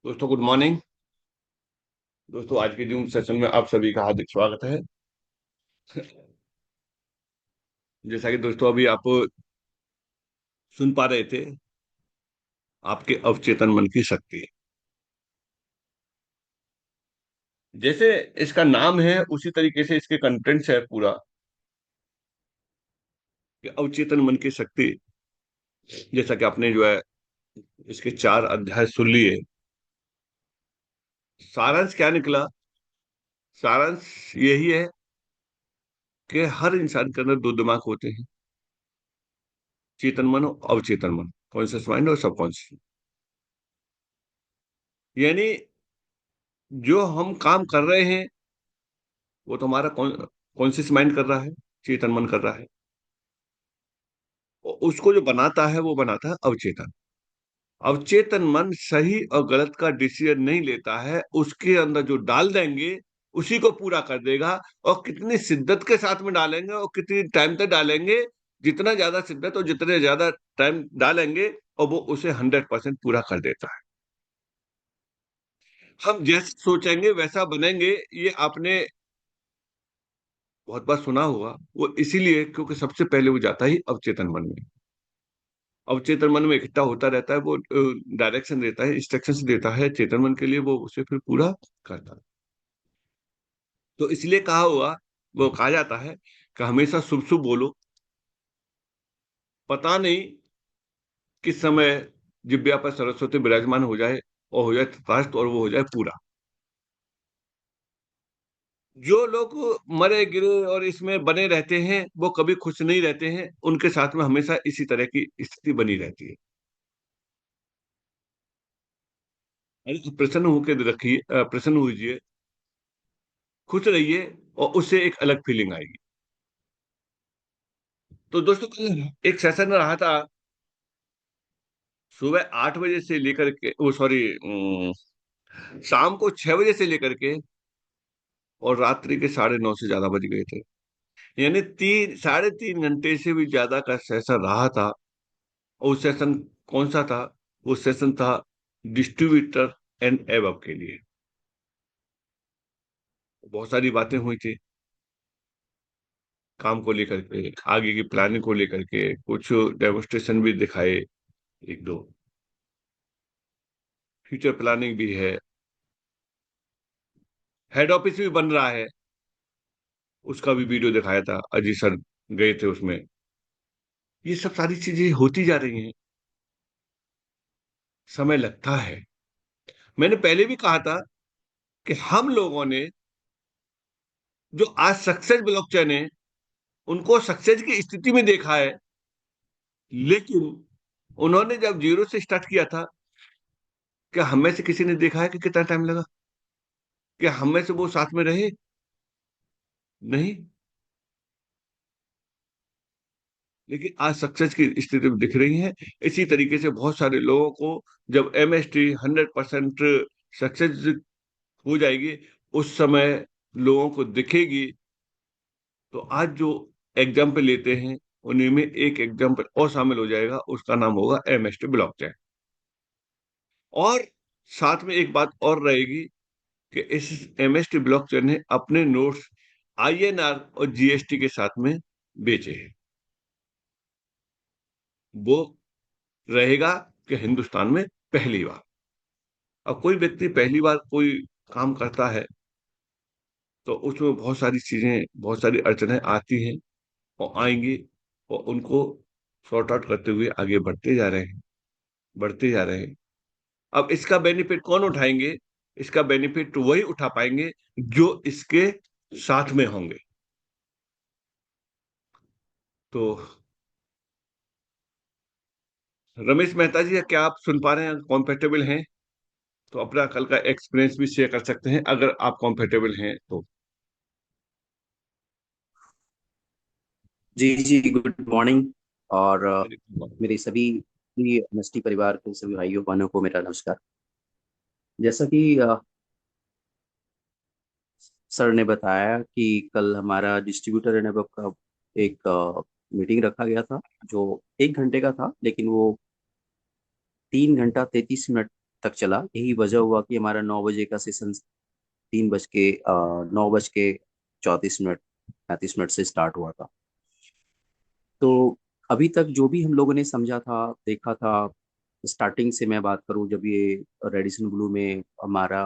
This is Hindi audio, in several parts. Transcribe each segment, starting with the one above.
दोस्तों गुड मॉर्निंग। दोस्तों आज के जूम सेशन में आप सभी का हार्दिक स्वागत है। जैसा कि दोस्तों अभी आप सुन पा रहे थे, आपके अवचेतन मन की शक्ति। जैसे इसका नाम है उसी तरीके से इसके कंटेंट्स है पूरा कि अवचेतन मन की शक्ति। जैसा कि आपने जो है इसके 4 अध्याय सुन लिए। सारांश क्या निकला? सारांश यही है कि हर इंसान के अंदर दो दिमाग होते हैं, चेतन मन और अवचेतन मन, कॉन्शियस माइंड और सबकॉन्शियस। यानी जो हम काम कर रहे हैं वो तो हमारा कॉन्शियस माइंड कर रहा है, चेतन मन कर रहा है। और उसको जो बनाता है वो बनाता है अवचेतन। अवचेतन मन सही और गलत का डिसीजन नहीं लेता है, उसके अंदर जो डाल देंगे उसी को पूरा कर देगा। और कितनी शिद्दत के साथ में डालेंगे और कितनी टाइम तक डालेंगे, जितना ज्यादा शिद्दत और जितने ज्यादा टाइम डालेंगे और वो उसे 100% पूरा कर देता है। हम जैसे सोचेंगे वैसा बनेंगे, ये आपने बहुत बार सुना होगा। वो इसीलिए क्योंकि सबसे पहले वो जाता ही अवचेतन मन में। अवचेतन मन में इकट्ठा होता रहता है, वो डायरेक्शन देता है, इंस्ट्रक्शंस देता है चेतन मन के लिए, वो उसे फिर पूरा करता है। तो इसलिए कहा हुआ, वो कहा जाता है कि हमेशा शुभ शुभ बोलो। पता नहीं किस समय जिब्या पर सरस्वती विराजमान हो जाए और हो जाए तथास्तु, और वो हो जाए पूरा। जो लोग मरे गिरे और इसमें बने रहते हैं वो कभी खुश नहीं रहते हैं, उनके साथ में हमेशा इसी तरह की स्थिति बनी रहती है। अरे तो प्रसन्न होकर रखिए, प्रसन्न होइए, खुश रहिए, और उससे एक अलग फीलिंग आएगी। तो दोस्तों कल एक सेशन रहा था, सुबह 8 बजे से लेकर के, वो सॉरी, शाम को 6 बजे से लेकर के और रात्रि के 9:30 से ज्यादा बज गए थे। यानी 3 साढ़े 3 घंटे से भी ज्यादा का सेशन रहा था। और वो सेशन कौन सा था? वो सेशन था डिस्ट्रीब्यूटर एंड एबव के लिए। बहुत सारी बातें हुई थी काम को लेकर के, आगे की प्लानिंग को लेकर के, कुछ डेमोन्स्ट्रेशन भी दिखाए, एक दो फ्यूचर प्लानिंग भी है, हेड ऑफिस भी बन रहा है, उसका भी वीडियो दिखाया था, अजीत सर गए थे उसमें। ये सब सारी चीजें होती जा रही हैं, समय लगता है। मैंने पहले भी कहा था कि हम लोगों ने जो आज सक्सेस ब्लॉकचेन है उनको सक्सेस की स्थिति में देखा है, लेकिन उन्होंने जब जीरो से स्टार्ट किया था, क्या हम में से किसी ने देखा है कि कितना टाइम लगा? क्या हम में से वो साथ में रहे? नहीं। लेकिन आज सक्सेस की स्थिति में दिख रही है। इसी तरीके से बहुत सारे लोगों को जब एमएसटी 100% सक्सेस हो जाएगी, उस समय लोगों को दिखेगी। तो आज जो एग्जाम्पल लेते हैं उन्हीं में एक एग्जाम्पल और शामिल हो जाएगा, उसका नाम होगा एमएसटी ब्लॉकचेन। और साथ में एक बात और रहेगी कि इस एमएसटी ब्लॉकचेन ने अपने नोट्स आईएनआर और जीएसटी के साथ में बेचे हैं। वो रहेगा कि हिंदुस्तान में पहली बार। अब कोई व्यक्ति पहली बार कोई काम करता है तो उसमें बहुत सारी चीजें, बहुत सारी अड़चनें आती हैं और आएंगी, और उनको सॉर्ट आउट करते हुए आगे बढ़ते जा रहे हैं, बढ़ते जा रहे हैं। अब इसका बेनिफिट कौन उठाएंगे? इसका बेनिफिट वही उठा पाएंगे जो इसके साथ में होंगे। तो रमेश मेहता जी, क्या आप सुन पा रहे हैं, कंफर्टेबल हैं? तो अपना कल का एक्सपीरियंस भी शेयर कर सकते हैं अगर आप कंफर्टेबल हैं तो। जी जी, गुड मॉर्निंग। और मेरे सभी एमएसटी परिवार के सभी भाइयों बहनों को मेरा नमस्कार। जैसा कि सर ने बताया कि कल हमारा डिस्ट्रीब्यूटर एंड अबव का एक मीटिंग रखा गया था, जो 1 घंटे का था, लेकिन वो 3 घंटा 33 मिनट तक चला। यही वजह हुआ कि हमारा 9 बजे का सेशन 9 बज के 34 मिनट 35 मिनट से स्टार्ट हुआ था। तो अभी तक जो भी हम लोगों ने समझा था, देखा था, स्टार्टिंग से मैं बात करूं, जब ये रेडिसन ब्लू में हमारा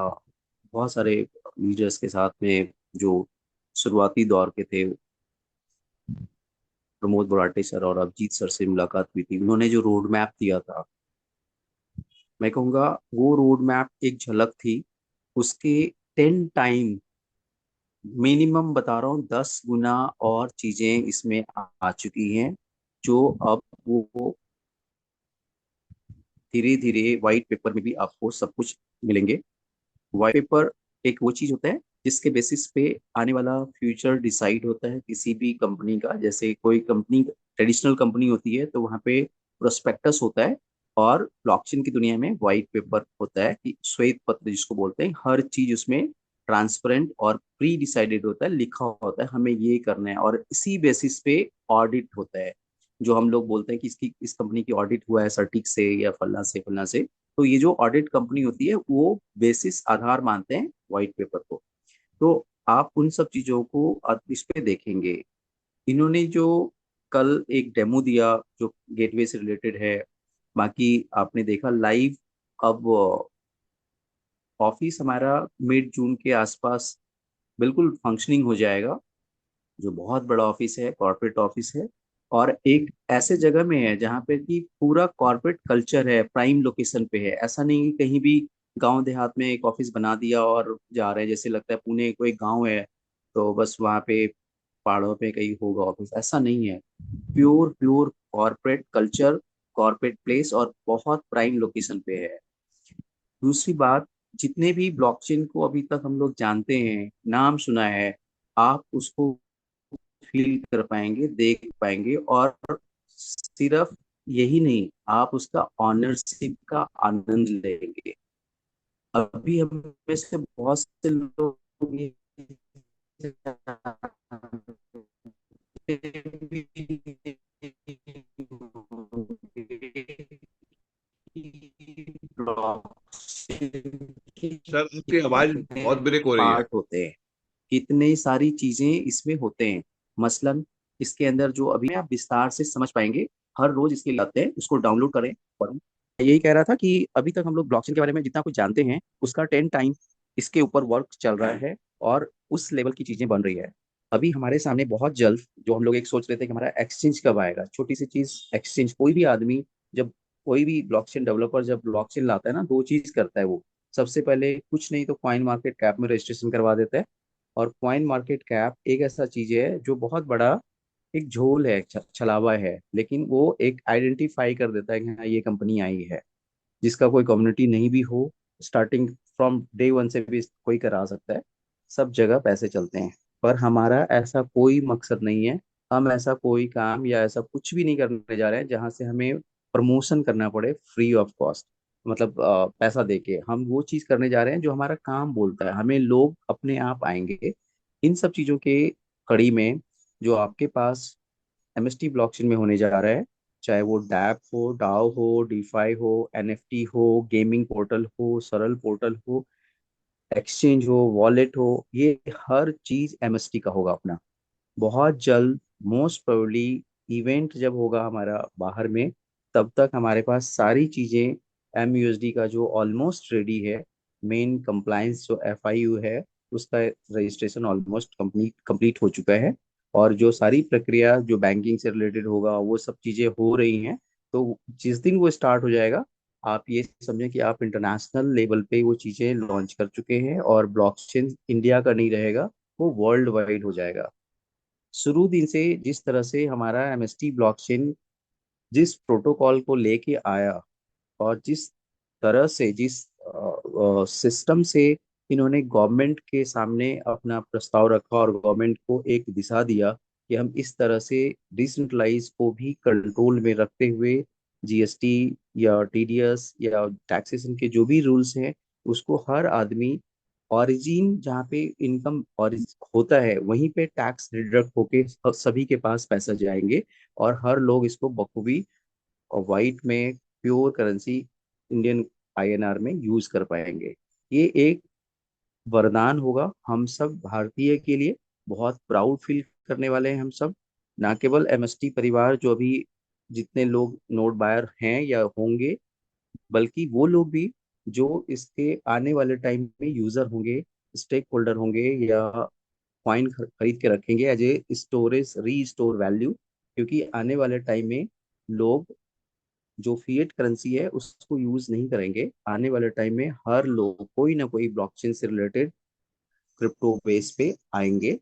बहुत सारे लीडर्स के साथ में जो शुरुआती दौर के थे, प्रमोद बराटे सर और अभिजीत सर से मुलाकात हुई थी, उन्होंने जो रोड मैप दिया था, मैं कहूँगा वो रोड मैप एक झलक थी। उसके 10 टाइम, मिनिमम बता रहा हूँ, 10 गुना और चीजें इसमें आ चुकी हैं, जो अब वो धीरे धीरे व्हाइट पेपर में भी आपको सब कुछ मिलेंगे। व्हाइट पेपर एक वो चीज होता है जिसके बेसिस पे आने वाला फ्यूचर डिसाइड होता है किसी भी कंपनी का। जैसे कोई कंपनी ट्रेडिशनल कंपनी होती है तो वहाँ पे प्रोस्पेक्टस होता है, और ब्लॉकचेन की दुनिया में व्हाइट पेपर होता है, कि श्वेत पत्र जिसको बोलते हैं। हर चीज उसमें ट्रांसपेरेंट और प्री डिसाइडेड होता है, लिखा होता है हमें ये करना है, और इसी बेसिस पे ऑडिट होता है। जो हम लोग बोलते हैं कि इसकी इस कंपनी की ऑडिट हुआ है सर्टिक से या फलना से, तो ये जो ऑडिट कंपनी होती है वो बेसिस आधार मानते हैं व्हाइट पेपर को। तो आप उन सब चीजों को इस पे देखेंगे। इन्होंने जो कल एक डेमो दिया जो गेटवे से रिलेटेड है, बाकी आपने देखा लाइव। अब ऑफिस हमारा मिड जून के आसपास बिल्कुल फंक्शनिंग हो जाएगा, जो बहुत बड़ा ऑफिस है, कॉर्पोरेट ऑफिस है, और एक ऐसे जगह में है जहाँ पे कि पूरा कॉर्पोरेट कल्चर है, प्राइम लोकेशन पे है। ऐसा नहीं कि कहीं भी गांव देहात में एक ऑफिस बना दिया और जा रहे हैं, जैसे लगता है पुणे कोई गांव है तो बस वहाँ पे पहाड़ों पे कहीं होगा ऑफिस, ऐसा नहीं है। Pure pure corporate culture, corporate place, और बहुत प्राइम लोकेशन पे है। दूसरी बात, जितने भी ब्लॉकचेन को अभी तक हम लोग जानते हैं, नाम सुना है, आप उसको फील कर पाएंगे, देख पाएंगे, और सिर्फ यही नहीं, आप उसका ऑनरशिप का आनंद लेंगे। अभी हम में से बहुत से लोग ये सर आपकी आवाज बहुत ब्रेक हो रही है। पार्ट होते हैं, कितनी सारी चीजें इसमें होते हैं। मसलन इसके अंदर जो अभी आप विस्तार से समझ पाएंगे, हर रोज इसके लिए आते हैं, उसको डाउनलोड करें। और यही कह रहा था कि अभी तक हम लोग ब्लॉकचेन के बारे में जितना कुछ जानते हैं, उसका 10 टाइम इसके ऊपर वर्क चल रहा है, और उस लेवल की चीजें बन रही है। अभी हमारे सामने बहुत जल्द, जो हम लोग एक सोच रहे थे कि हमारा एक्सचेंज कब आएगा, छोटी सी चीज एक्सचेंज। कोई भी आदमी जब, कोई भी ब्लॉकचेन डेवलपर जब ब्लॉकचेन लाता है ना, दो चीज करता है वो। सबसे पहले कुछ नहीं तो कॉइन मार्केट कैप में रजिस्ट्रेशन करवा देता है। और कॉइन मार्केट कैप एक ऐसा चीज है जो बहुत बड़ा एक झोल है, छलावा है, लेकिन वो एक आइडेंटिफाई कर देता है कि हाँ ये कंपनी आई है। जिसका कोई कम्युनिटी नहीं भी हो, स्टार्टिंग फ्रॉम डे वन से भी कोई करा सकता है। सब जगह पैसे चलते हैं। पर हमारा ऐसा कोई मकसद नहीं है। हम ऐसा कोई काम या ऐसा कुछ भी नहीं करने जा रहे हैं जहां से हमें प्रमोशन करना पड़े फ्री ऑफ कॉस्ट, मतलब पैसा देके। हम वो चीज करने जा रहे हैं जो हमारा काम बोलता है, हमें लोग अपने आप आएंगे। इन सब चीजों के कड़ी में जो आपके पास एमएसटी ब्लॉकचेन में होने जा रहा है, चाहे वो डैप हो, डाओ हो, डीफाई हो, एनएफटी हो, गेमिंग पोर्टल हो, सरल पोर्टल हो, एक्सचेंज हो, वॉलेट हो, ये हर चीज एमएसटी का होगा अपना। बहुत जल्द, मोस्ट प्रोबेबली इवेंट जब होगा हमारा बाहर में, तब तक हमारे पास सारी चीजें, एमयूएसडी का जो ऑलमोस्ट रेडी है, मेन कंप्लायंस जो एफआईयू है उसका रजिस्ट्रेशन ऑलमोस्ट कंप्लीट कंप्लीट हो चुका है। और जो सारी प्रक्रिया जो बैंकिंग से रिलेटेड होगा वो सब चीजें हो रही हैं। तो जिस दिन वो स्टार्ट हो जाएगा, आप ये समझें कि आप इंटरनेशनल लेवल पे वो चीजें लॉन्च कर चुके हैं, और ब्लॉकचेन इंडिया का नहीं रहेगा, वो वर्ल्ड वाइड हो जाएगा। शुरू दिन से जिस तरह से हमारा एमएसटी ब्लॉकचेन जिस प्रोटोकॉल को लेके आया, और जिस तरह से जिस सिस्टम से इन्होंने गवर्नमेंट के सामने अपना प्रस्ताव रखा और गवर्नमेंट को एक दिशा दिया कि हम इस तरह से डिसेंट्रलाइज को भी कंट्रोल में रखते हुए जीएसटी या टीडीएस या टैक्सेशन के जो भी रूल्स हैं, उसको हर आदमी ऑरिजिन जहाँ पे इनकम और होता है वहीं पे टैक्स डिडक्ट होके सभी के पास पैसा जाएंगे, और हर लोग इसको बखूबी और वाइट में प्योर करेंसी इंडियन INR में यूज कर पाएंगे। ये एक वरदान होगा हम सब भारतीय के लिए, बहुत प्राउड फील करने वाले हैं हम सब। ना केवल MST परिवार जो अभी जितने लोग नोट बायर हैं या होंगे, बल्कि वो लोग भी जो इसके आने वाले टाइम में यूजर होंगे, स्टेक होल्डर होंगे, या कॉइन खरीद के रखेंगे एज ए स्टोरेज री स्टोर वैल्यू। क्योंकि आने वाले टाइम में लोग जो फिएट करेंसी है उसको यूज नहीं करेंगे। आने वाले टाइम में हर लोग कोई ना कोई ब्लॉकचेन से रिलेटेड क्रिप्टो बेस पे आएंगे।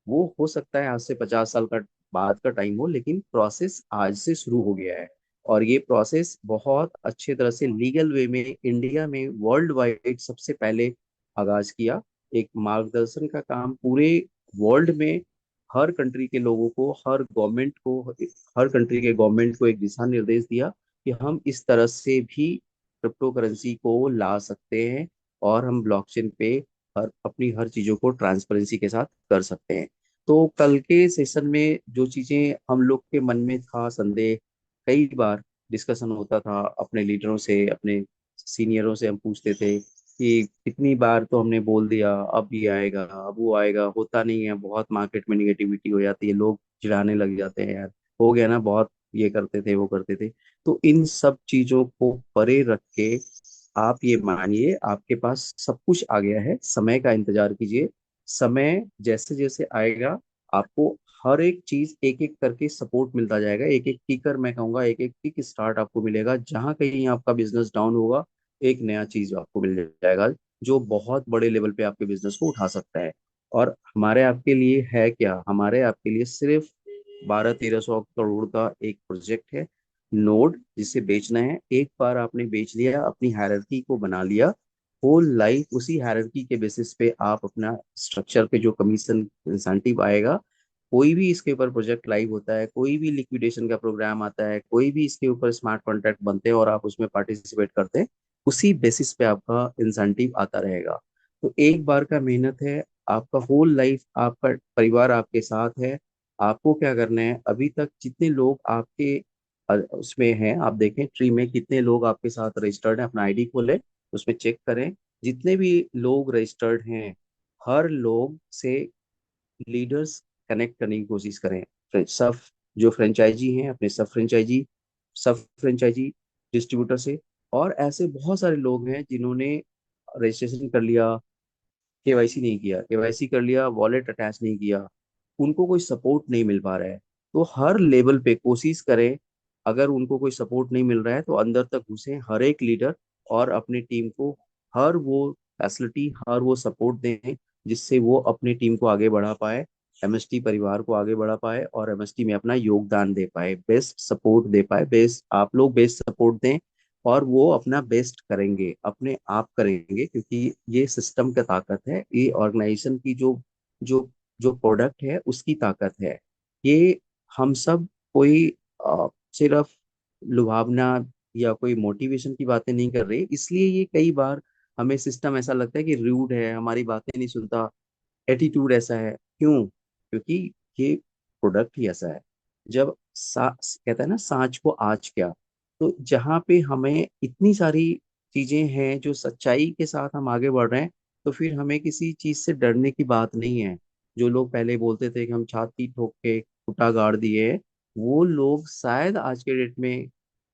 वो हो सकता है आज से 50 साल का बाद का टाइम हो, लेकिन प्रोसेस आज से शुरू हो गया है। और ये प्रोसेस बहुत अच्छे तरह से लीगल वे में इंडिया में वर्ल्ड वाइड सबसे पहले आगाज किया। एक मार्गदर्शन का काम पूरे वर्ल्ड में हर कंट्री के लोगों को, हर गवर्नमेंट को, हर कंट्री के गवर्नमेंट को एक दिशा निर्देश दिया कि हम इस तरह से भी क्रिप्टो करेंसी को ला सकते हैं, और हम ब्लॉकचेन पे अपनी हर चीजों को ट्रांसपेरेंसी के साथ कर सकते हैं। तो कल के सेशन में जो चीजें हम लोग के मन में था संदेह, कई बार डिस्कशन होता था अपने लीडरों से, अपने सीनियरों से हम पूछते थे कि कितनी बार तो हमने बोल दिया, अब ये आएगा अब वो आएगा, होता नहीं है, बहुत मार्केट में निगेटिविटी हो जाती है, लोग चिढ़ाने लग जाते हैं, यार हो गया ना, बहुत ये करते थे वो करते थे। तो इन सब चीजों को परे रख के आप ये मानिए आपके पास सब कुछ आ गया है, समय का इंतजार कीजिए। समय जैसे जैसे आएगा आपको हर एक चीज एक एक करके सपोर्ट मिलता जाएगा, एक एक टिकर, मैं कहूंगा एक एक टिक स्टार्ट आपको मिलेगा। जहां कहीं आपका बिजनेस डाउन होगा, एक नया चीज आपको मिल जाएगा जो बहुत बड़े लेवल पे आपके बिजनेस को उठा सकता है। और हमारे आपके लिए है क्या, हमारे आपके लिए सिर्फ 1200-1300 करोड़ का एक प्रोजेक्ट है, नोड जिसे बेचना है। एक बार आपने बेच लिया, अपनी हायरार्की को बना लिया, होल लाइफ उसी हायरार्की के बेसिस पे आप अपना स्ट्रक्चर पे जो कमीशन इंसेंटिव आएगा, कोई भी इसके ऊपर प्रोजेक्ट लाइव होता है, कोई भी लिक्विडेशन का प्रोग्राम आता है, कोई भी इसके ऊपर स्मार्ट कॉन्ट्रैक्ट बनते हैं और आप उसमें पार्टिसिपेट करते हैं, उसी बेसिस पे आपका इंसेंटिव आता रहेगा। तो एक बार का मेहनत है, आपका होल लाइफ आपका परिवार आपके साथ है। आपको क्या करना है, अभी तक जितने लोग आपके उसमें हैं, आप देखें ट्री में कितने लोग आपके साथ रजिस्टर्ड हैं, अपना ID खोलें, उसमें चेक करें, जितने भी लोग रजिस्टर्ड हैं हर लोग से लीडर्स कनेक्ट करने की कोशिश करें। सब जो फ्रेंचाइजी हैं अपने सब फ्रेंचाइजी डिस्ट्रीब्यूटर से। और ऐसे बहुत सारे लोग हैं जिन्होंने रजिस्ट्रेशन कर लिया, KYC नहीं किया, KYC कर लिया, वॉलेट अटैच नहीं किया, उनको कोई सपोर्ट नहीं मिल पा रहा है। तो हर लेवल पे कोशिश करें, अगर उनको कोई सपोर्ट नहीं मिल रहा है तो अंदर तक घुसे हर एक लीडर, और अपनी टीम को हर वो फैसिलिटी, हर वो सपोर्ट दें जिससे वो अपनी टीम को आगे बढ़ा पाए, MST परिवार को आगे बढ़ा पाए, और MST में अपना योगदान दे पाए, बेस्ट सपोर्ट दे पाए। बेस्ट आप लोग बेस्ट सपोर्ट दें, और वो अपना बेस्ट करेंगे, अपने आप करेंगे, क्योंकि ये सिस्टम का ताकत है, ये ऑर्गेनाइजेशन की जो जो जो प्रोडक्ट है उसकी ताकत है। ये हम सब कोई सिर्फ लुभावना या कोई मोटिवेशन की बातें नहीं कर रहे, इसलिए ये कई बार हमें सिस्टम ऐसा लगता है कि रूड है, हमारी बातें नहीं सुनता, एटीट्यूड ऐसा है। क्यों? क्योंकि ये प्रोडक्ट ही ऐसा है। जब कहता है ना, सांच को आज क्या। तो जहाँ पे हमें इतनी सारी चीजें हैं जो सच्चाई के साथ हम आगे बढ़ रहे हैं, तो फिर हमें किसी चीज से डरने की बात नहीं है। जो लोग पहले बोलते थे कि हम छाती ठोक के खुटा गाड़ दिए हैं, वो लोग शायद आज के डेट में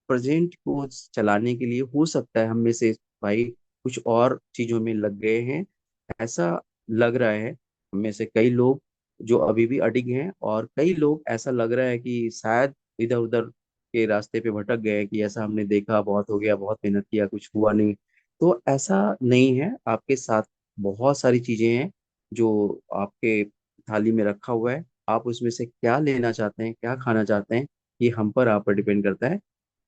प्रेजेंट को चलाने के लिए हो सकता है हम में से भाई कुछ और चीजों में लग गए हैं, ऐसा लग रहा है। हम में से कई लोग जो अभी भी अडिग हैं, और कई लोग ऐसा लग रहा है कि शायद इधर उधर के रास्ते पे भटक गए, कि ऐसा हमने देखा, बहुत हो गया, बहुत मेहनत किया, कुछ हुआ नहीं। तो ऐसा नहीं है, आपके साथ बहुत सारी चीजें हैं जो आपके थाली में रखा हुआ है। आप उसमें से क्या लेना चाहते हैं, क्या खाना चाहते हैं, ये हम पर आप पर डिपेंड करता है।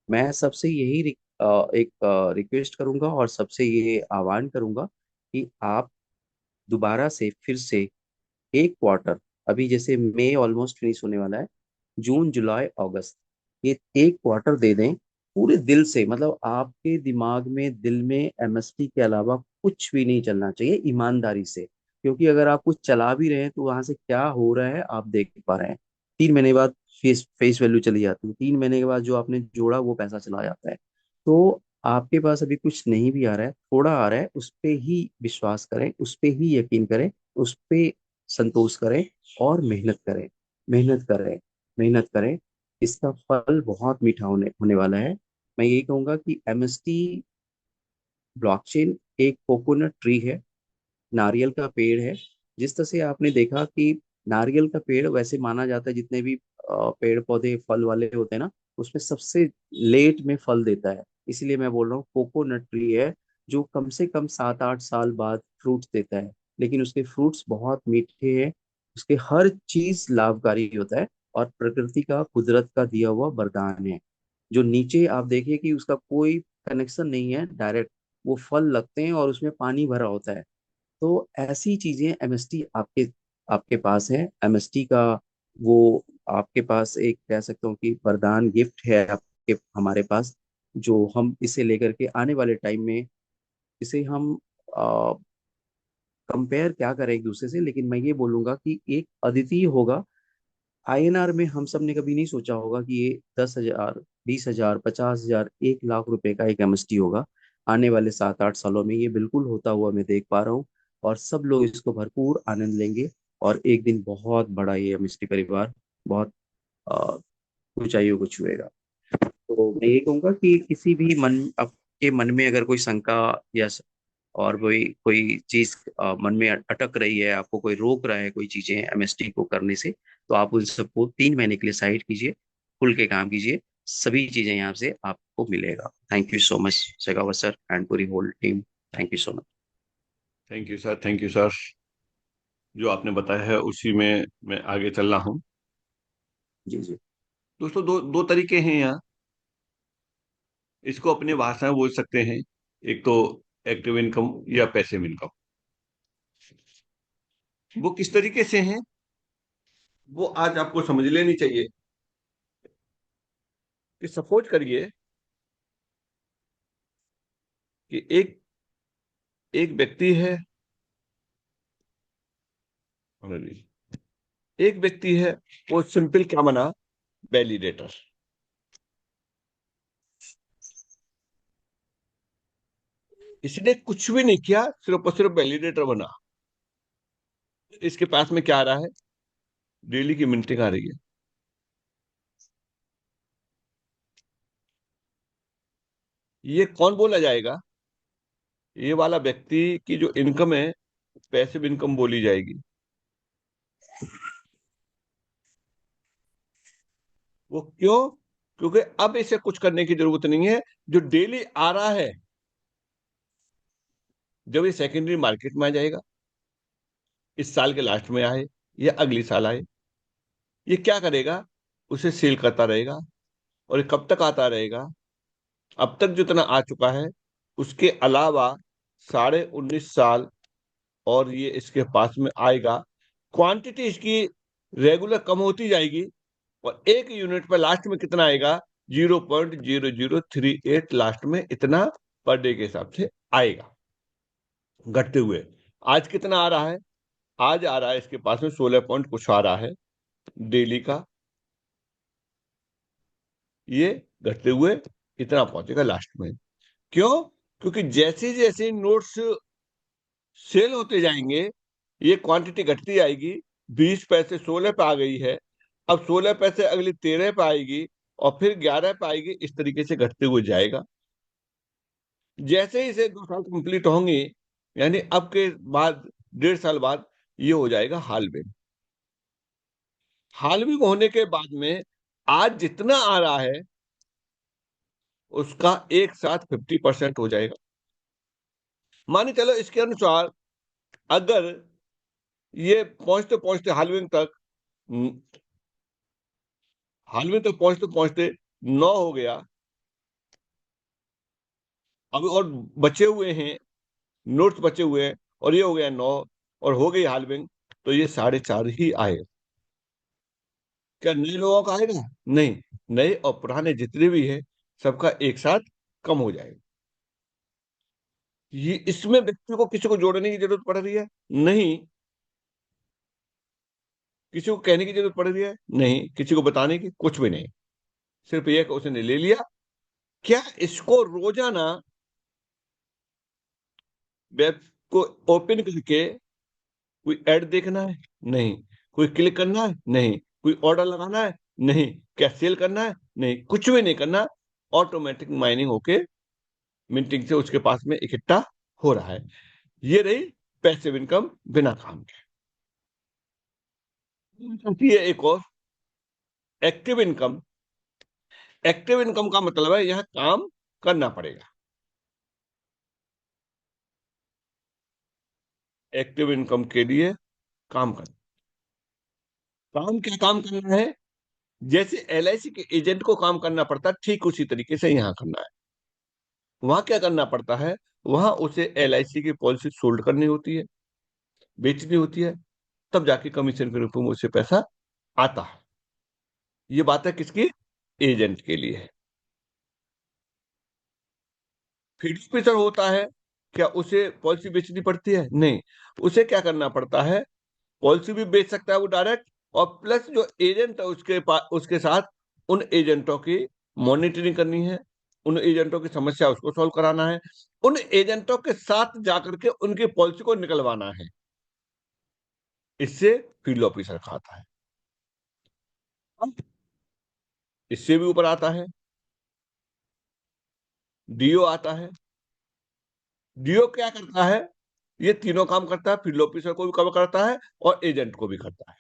मैं सबसे यही एक रिक्वेस्ट करूंगा, और सबसे ये आह्वान करूंगा कि आप दोबारा से फिर से एक क्वार्टर, अभी जैसे मई ऑलमोस्ट फिनिश होने वाला है, जून जुलाई अगस्त, ये एक क्वार्टर दे दें पूरे दिल से। मतलब आपके दिमाग में, दिल में MST के अलावा कुछ भी नहीं चलना चाहिए, ईमानदारी से। क्योंकि अगर आप कुछ चला भी रहे हैं तो वहां से क्या हो रहा है आप देख पा रहे हैं। 3 महीने बाद फेस फेस वैल्यू चली जाती है, 3 महीने के बाद जो आपने जोड़ा वो पैसा चला जाता है। तो आपके पास अभी कुछ नहीं भी आ रहा है, थोड़ा आ रहा है, उस पे ही विश्वास करें, उस पे ही यकीन करें, उस पे संतोष करें और मेहनत करें, मेहनत करें, मेहनत करें। इसका फल बहुत मीठा होने होने वाला है। मैं यही कहूंगा कि एमएसटी ब्लॉकचेन एक कोकोनट ट्री है, नारियल का पेड़ है। जिस तरह से आपने देखा कि नारियल का पेड़ वैसे माना जाता है, जितने भी पेड़ पौधे फल वाले होते हैं ना, उसमें सबसे लेट में फल देता है। इसीलिए मैं बोल रहा हूँ कोकोनट ट्री है, जो कम से कम 7-8 साल बाद फ्रूट्स देता है। लेकिन उसके फ्रूट्स बहुत मीठे हैं, उसके हर चीज लाभकारी होता है, और प्रकृति का, कुदरत का दिया हुआ वरदान है। जो नीचे आप देखिए कि उसका कोई कनेक्शन नहीं है डायरेक्ट, वो फल लगते हैं और उसमें पानी भरा होता है। तो ऐसी चीजें एमएसटी आपके आपके पास है। एमएसटी का वो आपके पास एक कह सकता हूँ कि वरदान गिफ्ट है आपके, हमारे पास, जो हम इसे लेकर के आने वाले टाइम में इसे हम कंपेयर क्या करें एक दूसरे से, लेकिन मैं ये बोलूंगा कि एक अद्वितीय होगा। आईएनआर में हम सब ने कभी नहीं सोचा होगा कि ये 10,000, 20,000, 50,000, 1 लाख रुपए का एक एमएसटी होगा। आने वाले 7-8 सालों में ये बिल्कुल होता हुआ मैं देख पा रहा हूँ, और सब लोग इसको भरपूर आनंद लेंगे। और एक दिन बहुत बड़ा ये एमएसटी परिवार बहुत अ, ऊंचाइयों को छुएगा। तो मैं ये कहूंगा कि किसी भी मन, आपके मन में अगर कोई शंका या और कोई कोई चीज मन में अटक रही है, आपको कोई रोक रहा है कोई चीजें एमएसटी को करने से, तो आप उन सबको 3 महीने के लिए साइड कीजिए, खुल के काम कीजिए। सभी चीजें यहाँ से आपको मिलेगा। Thank you so much Shekhawat sir and पूरी whole team. Thank you so much. Thank you sir, thank you sir. जो आपने बताया है उसी में मैं आगे चल रहा हूँ। जी जी। दोस्तों, दो दो तरीके हैं यहाँ। इसको अपनी भाषा में बोल सकते हैं। एक तो एक्टिव इनकम या पैसिव इनकम। वो किस तरीके से हैं, वो आज आपको समझ लेनी चाहिए। कि सपोज करिए कि एक एक व्यक्ति है, एक व्यक्ति है, वो सिंपल क्या बना, वैलिडेटर। इसने कुछ भी नहीं किया, सिर्फ और सिर्फ वैलिडेटर बना। इसके पास में क्या आ रहा है, डेली की मिनटिंग आ रही है। ये कौन बोला जाएगा, ये वाला व्यक्ति की जो इनकम है, पैसिव इनकम बोली जाएगी। वो क्यों? क्योंकि अब इसे कुछ करने की जरूरत नहीं है। जो डेली आ रहा है, जब ये सेकेंडरी मार्केट में आ जाएगा, इस साल के लास्ट में आए या अगली साल आए, ये क्या करेगा, उसे सेल करता रहेगा। और ये कब तक आता रहेगा, अब तक जितना आ चुका है उसके अलावा 19.5 साल और ये इसके पास में आएगा। क्वांटिटी इसकी रेगुलर कम होती जाएगी, और एक यूनिट पर लास्ट में कितना आएगा, 0.0038 लास्ट में इतना पर डे के हिसाब से आएगा, घटते हुए। आज कितना आ रहा है, आज आ रहा है इसके पास में 16 पॉइंट कुछ आ रहा है डेली का। ये घटते हुए इतना पहुंचेगा लास्ट में। क्यों? क्योंकि जैसे जैसे नोट्स सेल होते जाएंगे, ये क्वांटिटी घटती आएगी। 20 पैसे 16 पे आ गई है, अब 16 पैसे अगली 13 पे आएगी, और फिर 11 पे आएगी। इस तरीके से घटते हुए जाएगा। जैसे ही इसे 2 साल कंप्लीट होंगे, यानी अब के बाद 1.5 साल बाद ये हो जाएगा हालवेन। हालवेन होने के बाद में आज जितना आ रहा है उसका एक साथ 50% हो जाएगा। माने चलो इसके अनुसार, अगर ये पहुंचते पहुंचते हालवेन तक पहुंचते पहुंचते 9 हो गया, अब और बचे हुए हैं, नोट्स बचे हुए हैं, और ये हो गया 9, और हो गई हालवेन, तो ये 4.5 ही आए। क्या नए लोगों का आएगा? नहीं, नए और पुराने जितने भी है सबका एक साथ कम हो जाएगा। ये इसमें व्यक्ति को किसी को जोड़ने की जरूरत पड़ रही है? नहीं। किसी को कहने की जरूरत पड़ रही है? नहीं। किसी को बताने की? कुछ भी नहीं। सिर्फ ये कि उसने ले लिया, क्या इसको रोजाना वेब को ओपन करके कोई ऐड देखना है? नहीं। कोई क्लिक करना है? नहीं। कोई ऑर्डर लगाना है? नहीं। क्या सेल करना है? नहीं, कुछ भी नहीं करना। ऑटोमेटिक माइनिंग होके मिंटिंग से उसके पास में इकट्ठा हो रहा है। ये रही पैसिव इनकम बिना काम के। ये एक और एक्टिव इनकम। एक्टिव इनकम का मतलब है यह काम करना पड़ेगा। एक्टिव इनकम के लिए काम करना। काम क्या काम करना है? जैसे एलआईसी के एजेंट को काम करना पड़ता है, ठीक उसी तरीके से यहां करना है। वहां क्या करना पड़ता है? वहां उसे एलआईसी की पॉलिसी सोल्ड करनी होती है, बेचनी होती है, तब जाके कमीशन के रूप में उसे पैसा आता है। ये बात है किसकी? एजेंट के लिए है। फील्ड ऑफिसर होता है, क्या उसे पॉलिसी बेचनी पड़ती है? नहीं। उसे क्या करना पड़ता है? पॉलिसी भी बेच सकता है वो डायरेक्ट, और प्लस जो एजेंट है उसके पास, उसके साथ उन एजेंटों की मॉनिटरिंग करनी है, उन एजेंटों की समस्या उसको सॉल्व कराना है, उन एजेंटों के साथ जाकर के उनकी पॉलिसी को निकलवाना है। इससे फील्ड ऑफिसर खाता है। अब इससे भी ऊपर आता है, डीओ आता है। डीओ क्या करता है? ये तीनों काम करता है, फील्ड ऑफिसर को भी कवर करता है और एजेंट को भी करता है।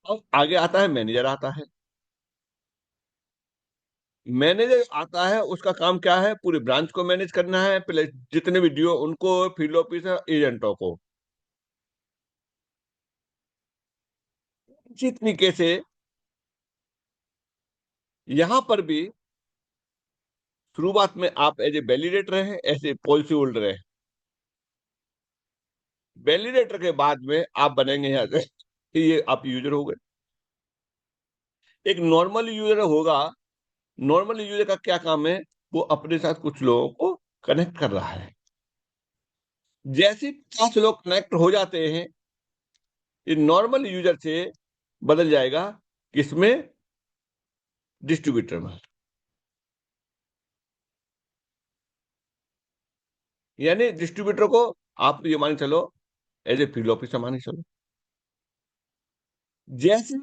अब आगे आता है मैनेजर आता है। मैनेजर आता है, उसका काम क्या है? पूरी ब्रांच को मैनेज करना है, प्लस जितने भी डीओ उनको, फील्ड ऑफिसर, एजेंटों को। इसी तरीके से यहां पर भी शुरुआत में आप एज ए वैलिडेटर हैं, ऐसे पॉलिसी होल्डर है। वैलिडेटर के बाद में आप बनेंगे यहाँ से कि ये आप यूजर हो गए। एक नॉर्मल यूजर होगा। नॉर्मल यूजर का क्या काम है? वो अपने साथ कुछ लोगों को कनेक्ट कर रहा है। जैसे 50 लोग कनेक्ट हो जाते हैं, ये नॉर्मल यूजर से बदल जाएगा किसमें? डिस्ट्रीब्यूटर में। यानी डिस्ट्रीब्यूटर को आप ये मान चलो एज ए फील्ड ऑफिसर मान के चलो। जैसे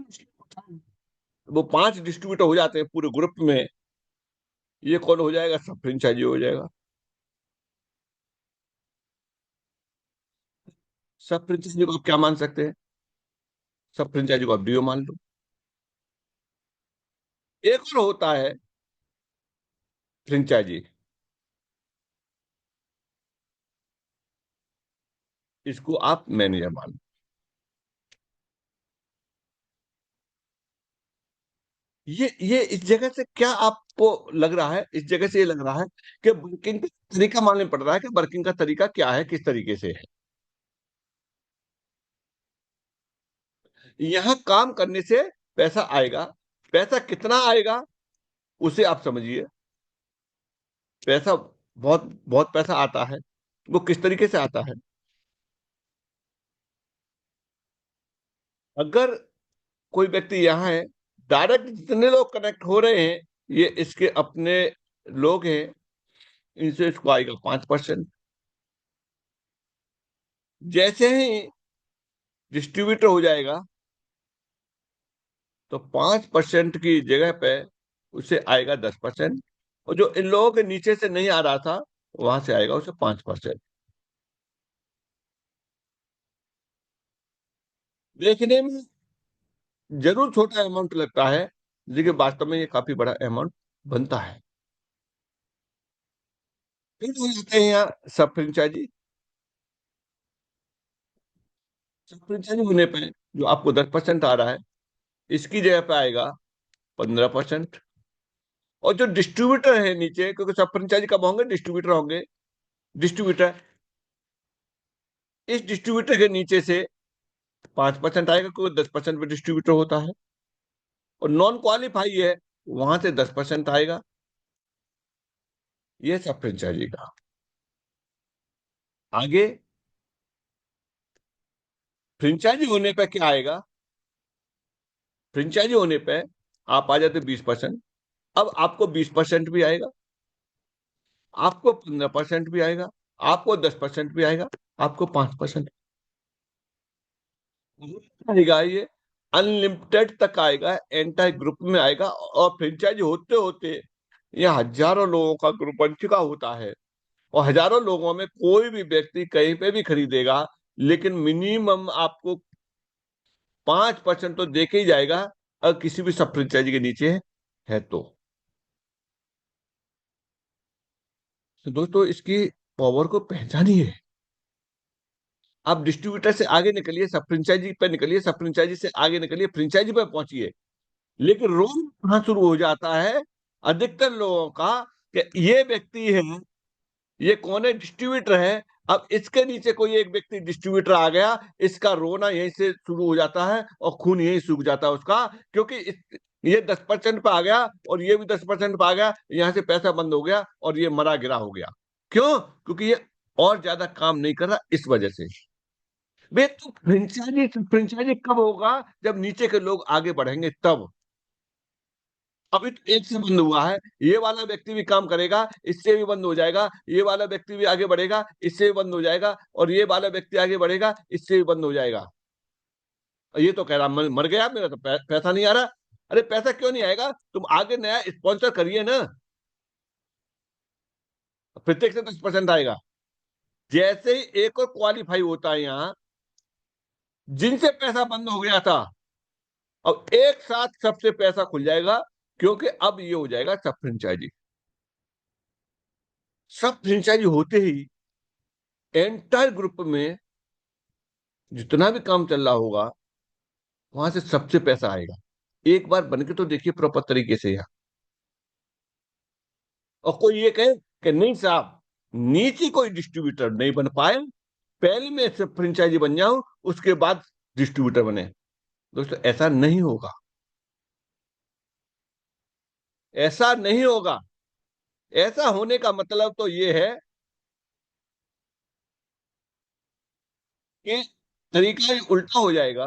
वो 5 डिस्ट्रीब्यूटर हो जाते हैं पूरे ग्रुप में, ये कौन हो जाएगा? सब फ्रेंचाइजी हो जाएगा। सब फ्रेंचाइजी को आप क्या मान सकते हैं? सब फ्रेंचाइजी को आप डीओ मान लो। एक और होता है फ्रेंचाइजी, इसको आप मैनेजर मान लो। ये इस जगह से क्या आपको लग रहा है? इस जगह से ये लग रहा है कि वर्किंग का तरीका मालूम पड़ रहा है कि वर्किंग का तरीका क्या है, किस तरीके से है। यहां काम करने से पैसा आएगा। पैसा कितना आएगा उसे आप समझिए। पैसा बहुत बहुत पैसा आता है। वो किस तरीके से आता है? अगर कोई व्यक्ति यहाँ है, डायरेक्ट जितने लोग कनेक्ट हो रहे हैं ये इसके अपने लोग हैं, इनसे इसको आएगा 5%। जैसे ही डिस्ट्रीब्यूटर हो जाएगा तो 5% की जगह पे उसे आएगा 10%। और जो इन लोगों के नीचे से नहीं आ रहा था वहां से आएगा उसे 5%। देखने में जरूर छोटा अमाउंट लगता है, लेकिन वास्तव में ये काफी बड़ा अमाउंट बनता है। फिर हो जाते हैं यहाँ सब फ्रेंचाइजी। सब फ्रेंचाइजी होने पे जो आपको 10% आ रहा है, इसकी जगह पे आएगा 15%। और जो डिस्ट्रीब्यूटर है नीचे, क्योंकि सब फ्रेंचाइजी कब होंगे? डिस्ट्रीब्यूटर होंगे। डिस्ट्रीब्यूटर, इस डिस्ट्रीब्यूटर के नीचे से 5% आएगा, क्योंकि 10% पे डिस्ट्रीब्यूटर होता है। और नॉन क्वालिफाई है, वहां से 10% आएगा। ये सब फ्रेंचाइजी का। आगे फ्रेंचाइजी होने पे क्या आएगा? फ्रेंचाइजी होने पे आप आ जाते 20%। अब आपको 20% भी आएगा, आपको 15% भी आएगा, आपको 10% भी आएगा, आपको 5% आएगा। ये अनलिमिटेड तक आएगा, एंटायर ग्रुप में आएगा। और फ्रेंचाइजी होते होते ये हजारों लोगों का ग्रुप बन चुका होता है। और हजारों लोगों में कोई भी व्यक्ति कहीं पे भी खरीदेगा, लेकिन मिनिमम आपको 5% तो देके ही जाएगा, अगर किसी भी सब फ्रेंचाइजी के नीचे है तो दोस्तों इसकी पावर को पहचानिए। आप डिस्ट्रीब्यूटर से आगे निकलिए, सब फ्रेंचाइजी पे निकलिए, सब फ्रेंचाइजी से आगे निकलिए, फ्रेंचाइजी पे पहुंचिए। लेकिन रोल कहां शुरू हो जाता है अधिकतर लोगों का, कि ये व्यक्ति है, ये कौन है, डिस्ट्रीब्यूटर है। अब इसके नीचे कोई एक व्यक्ति डिस्ट्रीब्यूटर आ गया, इसका रोना यहीं से शुरू हो जाता है और खून यहीं सूख जाता है उसका। क्योंकि ये 10% पे आ गया और ये भी 10% पे आ गया, यहां से पैसा बंद हो गया और ये मरा गिरा हो गया। क्यों? क्योंकि ये और ज्यादा काम नहीं कर रहा, इस वजह से। बे तो फ्रेंचाइजी फ्रेंचाइजी कब होगा? जब नीचे के लोग आगे बढ़ेंगे तब। अभी तो एक से बंद हुआ है, ये वाला व्यक्ति भी काम करेगा, इससे भी बंद हो जाएगा, ये वाला व्यक्ति भी आगे बढ़ेगा, इससे भी बंद हो जाएगा, और ये वाला व्यक्ति आगे बढ़ेगा, इससे भी बंद हो जाएगा। और ये तो कह रहा मर गया, मेरा तो पैसा नहीं आ रहा। अरे पैसा क्यों नहीं आएगा? तुम आगे नया स्पॉन्सर करिए ना, प्रत्येक से 10% आएगा। जैसे ही एक और क्वालिफाई होता है यहाँ, जिनसे पैसा बंद हो गया था, अब एक साथ सबसे पैसा खुल जाएगा। क्योंकि अब ये हो जाएगा सब फ्रेंचाइजी। सब फ्रेंचाइजी होते ही एंटायर ग्रुप में जितना भी काम चल रहा होगा, वहां से सबसे पैसा आएगा। एक बार बन के तो देखिए प्रॉपर तरीके से यहाँ। और कोई ये कहे कि नहीं साहब, नीचे कोई डिस्ट्रीब्यूटर नहीं बन पाए, पहले मैं से फ्रेंचाइजी बन जाऊं, उसके बाद डिस्ट्रीब्यूटर बने। दोस्तों ऐसा नहीं होगा, ऐसा नहीं होगा। ऐसा होने का मतलब तो ये है कि तरीका ही उल्टा हो जाएगा।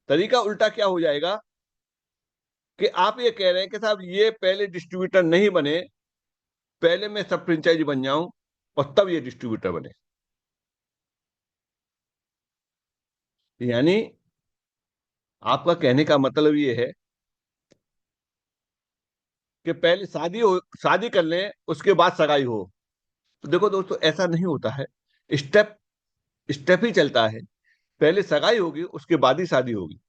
तरीका उल्टा क्या हो जाएगा? कि आप ये कह रहे हैं कि साहब ये पहले डिस्ट्रीब्यूटर नहीं बने, पहले मैं सब फ्रेंचाइजी बन जाऊं और तब ये डिस्ट्रीब्यूटर बने। यानी आपका कहने का मतलब ये है कि पहले शादी हो, शादी कर लें, उसके बाद सगाई हो। तो देखो दोस्तों ऐसा नहीं होता है। स्टेप स्टेप ही चलता है। पहले सगाई होगी, उसके बाद ही शादी होगी।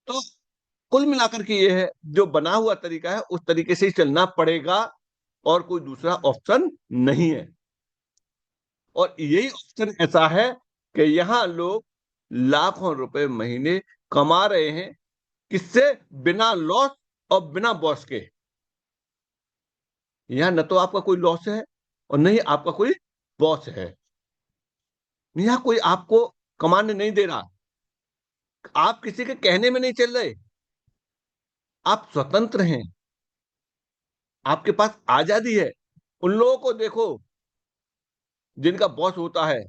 तो कुल मिलाकर के ये है, जो बना हुआ तरीका है उस तरीके से ही चलना पड़ेगा, और कोई दूसरा ऑप्शन नहीं है। और यही ऑप्शन ऐसा है कि यहाँ लोग लाखों रुपए महीने कमा रहे हैं। किससे? बिना लॉस और बिना बॉस के। यहाँ न तो आपका कोई लॉस है और नहीं आपका कोई बॉस है। यहाँ कोई आपको कमाने नहीं दे रहा, आप किसी के कहने में नहीं चल रहे, आप स्वतंत्र हैं, आपके पास आजादी है। उन लोगों को देखो जिनका बॉस होता है,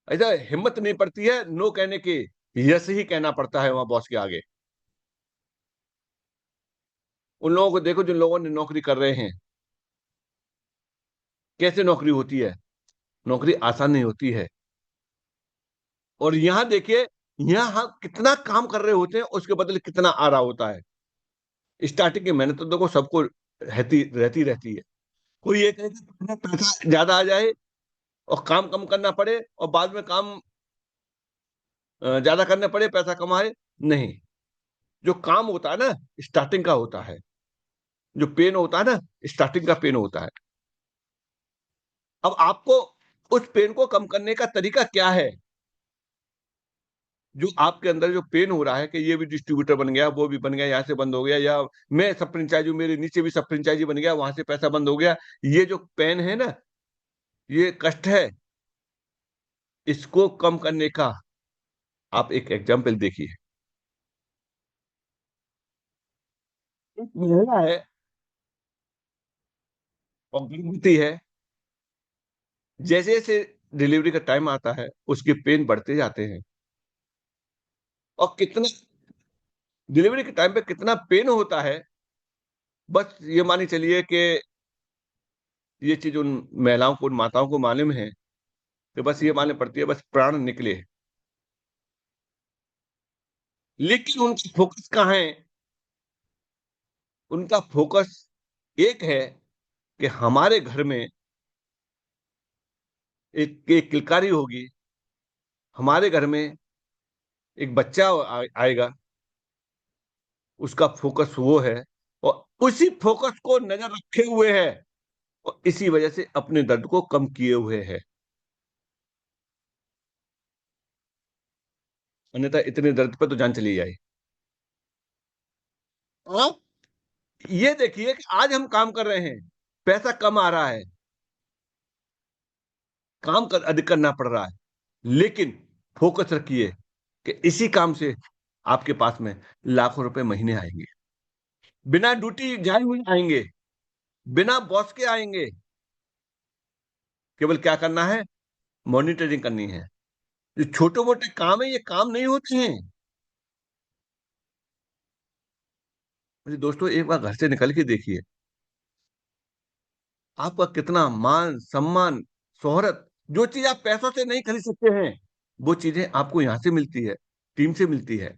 ऐसा हिम्मत नहीं पड़ती है नो कहने की, यस ही कहना पड़ता है वहां बॉस के आगे। उन लोगों को देखो जिन लोगों ने नौकरी कर रहे हैं, कैसे नौकरी होती है। नौकरी आसान नहीं होती है। और यहाँ देखिए, यहाँ हम कितना काम कर रहे होते हैं, उसके बदले कितना आ रहा होता है। स्टार्टिंग की मेहनत तो देखो सबको रहती है। कोई ये कहे कि पहले पैसा ज्यादा आ जाए और काम कम करना पड़े, और बाद में काम ज्यादा करने पड़े, पैसा कमाए। नहीं, जो काम होता है ना, स्टार्टिंग का होता है। जो पेन होता है ना, स्टार्टिंग का पेन होता है। अब आपको उस पेन को कम करने का तरीका क्या है? जो आपके अंदर जो पेन हो रहा है कि ये भी डिस्ट्रीब्यूटर बन गया, वो भी बन गया, यहाँ से बंद हो गया, या मैं सब फ्रेंचाइजी, मेरे नीचे भी सब फ्रेंचाइजी बन गया, वहां से पैसा बंद हो गया, ये जो पेन है ना, ये कष्ट है, इसको कम करने का आप एक एग्जाम्पल देखिए। एक महिला है और गर्भवती है। जैसे जैसे डिलीवरी का टाइम आता है, उसके पेन बढ़ते जाते हैं। और कितना डिलीवरी के टाइम पे कितना पेन होता है, बस ये मानी चलिए कि ये चीज उन महिलाओं को, उन माताओं को मालूम है, कि बस ये मालूम पड़ती है बस प्राण निकले। लेकिन उनका फोकस कहाँ है? उनका फोकस एक है कि हमारे घर में एक किलकारी होगी, हमारे घर में एक बच्चा आएगा, उसका फोकस वो है, और उसी फोकस को नजर रखे हुए है, और इसी वजह से अपने दर्द को कम किए हुए है। अन्यथा इतने दर्द पर तो जान चली जाए। आप ये देखिए कि आज हम काम कर रहे हैं, पैसा कम आ रहा है, अधिक करना पड़ रहा है, लेकिन फोकस रखिए कि इसी काम से आपके पास में लाखों रुपए महीने आएंगे, बिना ड्यूटी जाए हुए आएंगे, बिना बॉस के आएंगे। केवल क्या करना है? मॉनिटरिंग करनी है। ये छोटे मोटे काम है, ये काम नहीं होते हैं। मेरे दोस्तों, एक बार घर से निकल के देखिए, आपका कितना मान सम्मान, शोहरत, जो चीज आप पैसों से नहीं खरीद सकते हैं, वो चीजें आपको यहां से मिलती है, टीम से मिलती है।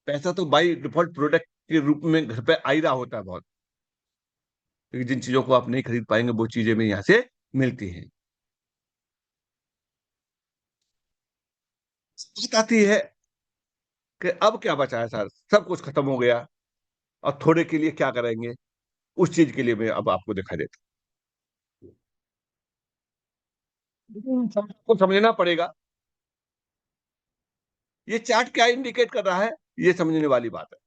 पैसा तो बाई डिफॉल्ट प्रोडक्ट के रूप में घर पे आ ही रहा होता है बहुत, क्योंकि जिन चीजों को आप नहीं खरीद पाएंगे वो चीजें भी यहाँ से मिलती हैं। बात आती है कि अब क्या बचा है सर, सब कुछ खत्म हो गया, और थोड़े के लिए क्या करेंगे? उस चीज के लिए मैं अब आपको दिखा देता हूं। लेकिन इन सबको समझना पड़ेगा, ये चार्ट क्या इंडिकेट कर रहा है, ये समझने वाली बात है।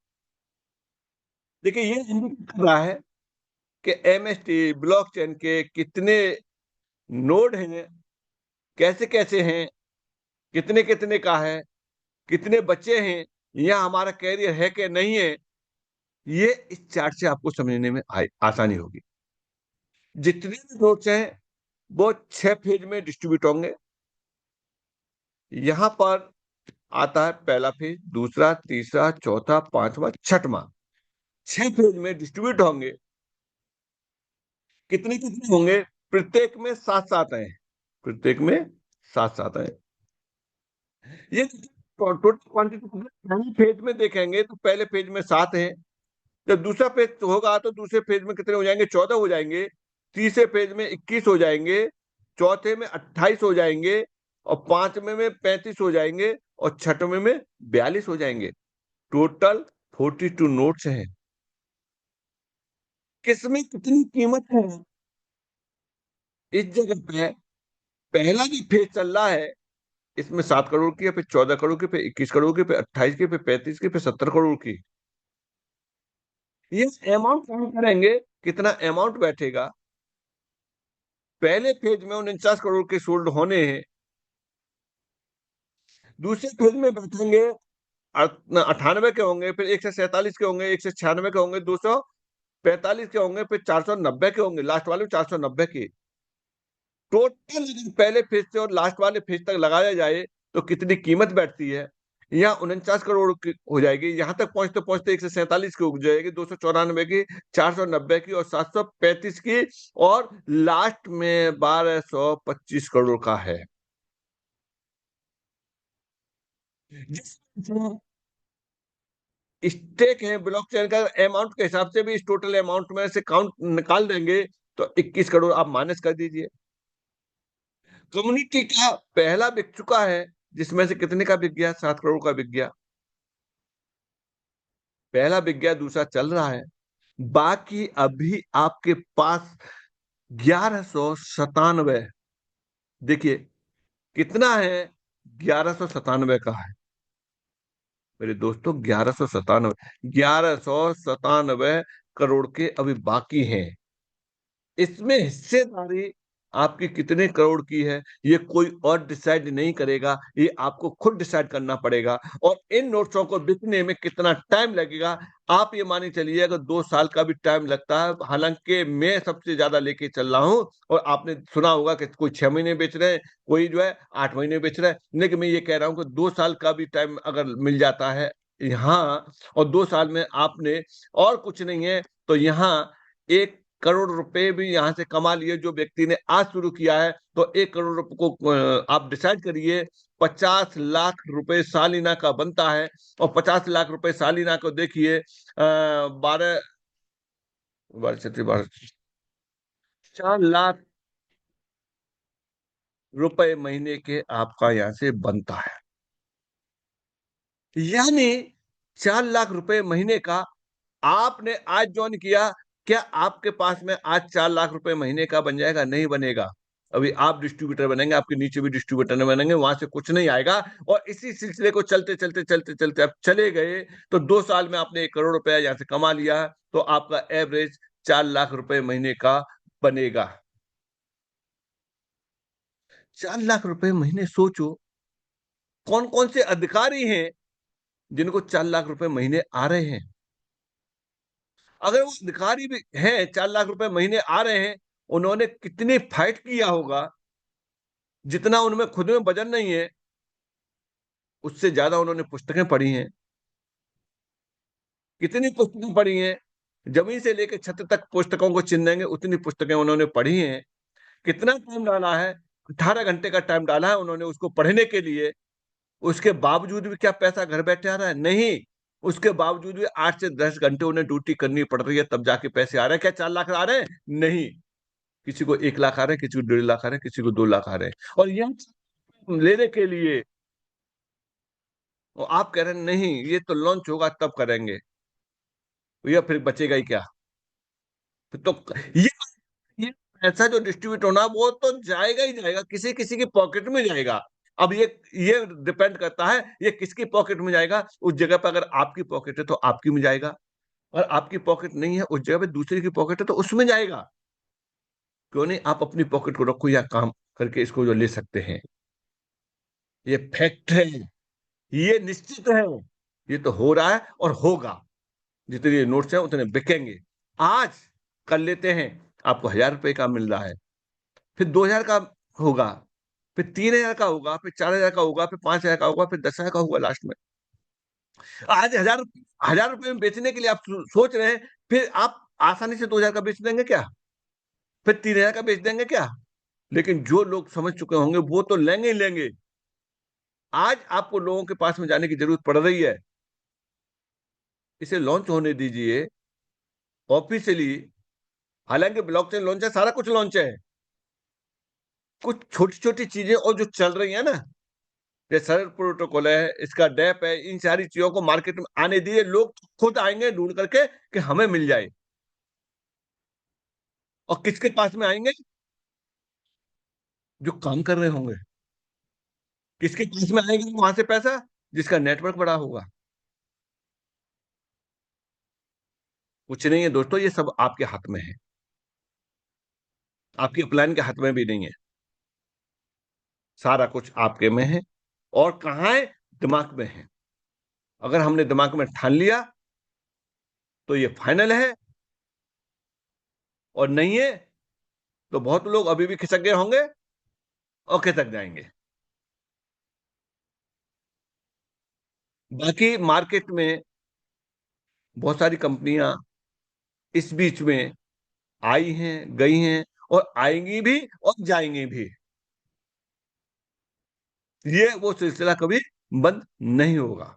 देखिए, ये इंडिकेट कर रहा है कि एमएसटी ब्लॉकचेन के कितने नोड हैं, कैसे कैसे हैं, कितने कितने का है, कितने बच्चे हैं, या हमारा कैरियर है कि नहीं है। ये इस चार्ट से आपको समझने में आसानी होगी। जितने भी नोट्स हैं वो 6 फेज में डिस्ट्रीब्यूट होंगे। यहां पर आता है पहला फेज, दूसरा, तीसरा, चौथा, पांचवा, छठवां। 6 फेज में डिस्ट्रीब्यूट होंगे। कितने कितने होंगे? प्रत्येक में सात सात है, प्रत्येक में सात सात है। ये टोटल क्वांटिटी पहले फेज में देखेंगे तो पहले फेज में 7 है। जब दूसरा फेज होगा तो दूसरे फेज में कितने हो जाएंगे? 14 हो जाएंगे। तीसरे फेज में 21 हो जाएंगे। चौथे में 28 हो जाएंगे। और पांचवें में 35 हो जाएंगे। और छठवें में 42 हो जाएंगे। टोटल 42 नोट्स हैं। किसमें कितनी कीमत है? इस जगह पे पहला जो फेज चल रहा है, इसमें 7 करोड़ की है, फिर 14 करोड़ की, फिर 21 करोड़ की, फिर 28 की, फिर 35 की, फिर 70 करोड़ की। ये अमाउंट कम करेंगे, कितना अमाउंट बैठेगा? पहले फेज में 49 करोड़ के सोल्ड होने हैं। दूसरे फेज में बैठेंगे 98 के होंगे, फिर 147 के होंगे, 196 के होंगे, 245 के होंगे, फिर 490 के होंगे, लास्ट वाले 490 के। टोटल पहले फेज से और लास्ट वाले फेज तक लगाया जाए तो कितनी कीमत बैठती है? यहाँ 49 करोड़ की हो जाएगी, यहां तक पहुंचते पहुंचते 147 की हो जाएगी, 294 की, 490 की, और 735 की। और लास्ट में 1225 करोड़ का है। जिस स्टेक है ब्लॉकचेन का, अमाउंट के हिसाब से भी इस टोटल अमाउंट में से काउंट निकाल देंगे तो 21 करोड़ आप माइनस कर दीजिए। कम्युनिटी का पहला बिक चुका है, जिसमें से कितने का बिक गया? 7 करोड़ का बिक गया। पहला बिक गया, दूसरा चल रहा है। बाकी अभी आपके पास 1197। देखिए कितना है, 1197 का है मेरे दोस्तों, 1197। 1197 करोड़ के अभी बाकी हैं। इसमें हिस्सेदारी आपकी कितने करोड़ की है, ये कोई और डिसाइड नहीं करेगा, ये आपको खुद डिसाइड करना पड़ेगा। और इन नोट्सों को बिकने में कितना टाइम लगेगा, आप ये माने चलिए, अगर 2 साल का भी टाइम लगता है, हालांकि मैं सबसे ज्यादा लेके चल रहा हूँ, और आपने सुना होगा कि कोई 6 महीने बेच रहे हैं, कोई जो है 8 महीने बेच रहा है, लेकिन मैं ये कह रहा हूँ कि 2 साल का भी टाइम अगर मिल जाता है यहाँ, और 2 साल में आपने, और कुछ नहीं है तो यहाँ 1 करोड़ रुपए भी यहाँ से कमा लिए, जो व्यक्ति ने आज शुरू किया है, तो 1 करोड़ रुपए को आप डिसाइड करिए, 50 लाख रुपए सालिना का बनता है। और 50 लाख रुपए सालिना को देखिए, 12 12 4 लाख रुपए महीने के आपका यहाँ से बनता है। यानी 4 लाख रुपए महीने का आपने आज ज्वाइन किया, क्या आपके पास में आज 4 लाख रुपए महीने का बन जाएगा? नहीं बनेगा। अभी आप डिस्ट्रीब्यूटर बनेंगे, आपके नीचे भी डिस्ट्रीब्यूटर बनेंगे, वहां से कुछ नहीं आएगा। और इसी सिलसिले को चलते चलते चलते चलते आप चले गए, तो 2 साल में आपने 1 करोड़ रुपया यहाँ से कमा लिया, तो आपका एवरेज 4 लाख रुपए महीने का बनेगा। 4 लाख रुपए महीने, सोचो कौन कौन से अधिकारी हैं जिनको 4 लाख रुपए महीने आ रहे हैं। अगर वो अधिकारी भी हैं, 4 लाख रुपए महीने आ रहे हैं, उन्होंने कितनी फाइट किया होगा, जितना उनमें खुद में वजन नहीं है, उससे ज्यादा उन्होंने पुस्तकें पढ़ी हैं। कितनी पुस्तकें पढ़ी हैं, जमीन से लेकर छत तक पुस्तकों को चिन देंगे, उतनी पुस्तकें उन्होंने पढ़ी हैं। कितना टाइम डाला है, 18 घंटे का टाइम डाला है उन्होंने उसको पढ़ने के लिए। उसके बावजूद भी क्या पैसा घर बैठे आ रहा है? नहीं। उसके बावजूद भी 8 से 10 घंटे उन्हें ड्यूटी करनी पड़ रही है, तब जाके पैसे आ रहे हैं। क्या 4 लाख आ रहे हैं? नहीं। किसी को 1 लाख आ रहे हैं, किसी को 1.5 लाख आ रहे हैं, किसी को 2 लाख आ रहे हैं। और यह लेने के लिए, और आप कह रहे हैं नहीं, ये तो लॉन्च होगा तब करेंगे, या फिर बचेगा ही क्या? फिर तो ये पैसा जो डिस्ट्रीब्यूट होना, वो तो जाएगा ही जाएगा, किसी किसी की पॉकेट में जाएगा। अब ये डिपेंड करता है ये किसकी पॉकेट में जाएगा। उस जगह पर अगर आपकी पॉकेट है तो आपकी में जाएगा, और आपकी पॉकेट नहीं है उस जगह पे दूसरे की पॉकेट है तो उसमें जाएगा। क्यों नहीं, आप अपनी पॉकेट को रखो, या काम करके इसको जो ले सकते हैं। ये फैक्ट है, ये निश्चित है, ये तो हो रहा है और होगा। जितने नोट्स हैं उतने बिकेंगे। आज कर लेते हैं, आपको 1,000 रुपए का मिल रहा है, फिर 2,000 का होगा, फिर 3,000 का होगा, फिर 4,000 का होगा, फिर 5,000 का होगा, फिर 10,000 का होगा लास्ट में। आज 1,000 रुपए में बेचने के लिए आप सोच रहे हैं, फिर आप आसानी से 2,000 का बेच देंगे क्या? फिर 3,000 का बेच देंगे क्या? लेकिन जो लोग समझ चुके होंगे वो तो लेंगे ही लेंगे। आज आपको लोगों के पास में जाने की जरूरत पड़ रही है। इसे लॉन्च होने दीजिए ऑफिशियली। हालांकि ब्लॉकचेन लॉन्च है, सारा कुछ लॉन्च है, कुछ छोटी छोटी चीजें और जो चल रही है ना, ये सरल प्रोटोकॉल है, इसका डैप है, इन सारी चीजों को मार्केट में आने दिए, लोग खुद आएंगे ढूंढ करके कि हमें मिल जाए। और किसके पास में आएंगे? जो काम कर रहे होंगे। किसके पास में आएंगे वहां से पैसा? जिसका नेटवर्क बड़ा होगा। कुछ नहीं है दोस्तों, ये सब आपके हाथ में है, आपके प्लान के हाथ में भी नहीं है। सारा कुछ आपके में है। और कहाँ है? दिमाग में है। अगर हमने दिमाग में ठान लिया तो ये फाइनल है, और नहीं है तो बहुत लोग अभी भी खिसक गए होंगे और खिसक जाएंगे। बाकी मार्केट में बहुत सारी कंपनियां इस बीच में आई हैं, गई हैं, और आएंगी भी और जाएंगी भी। ये वो सिलसिला कभी बंद नहीं होगा।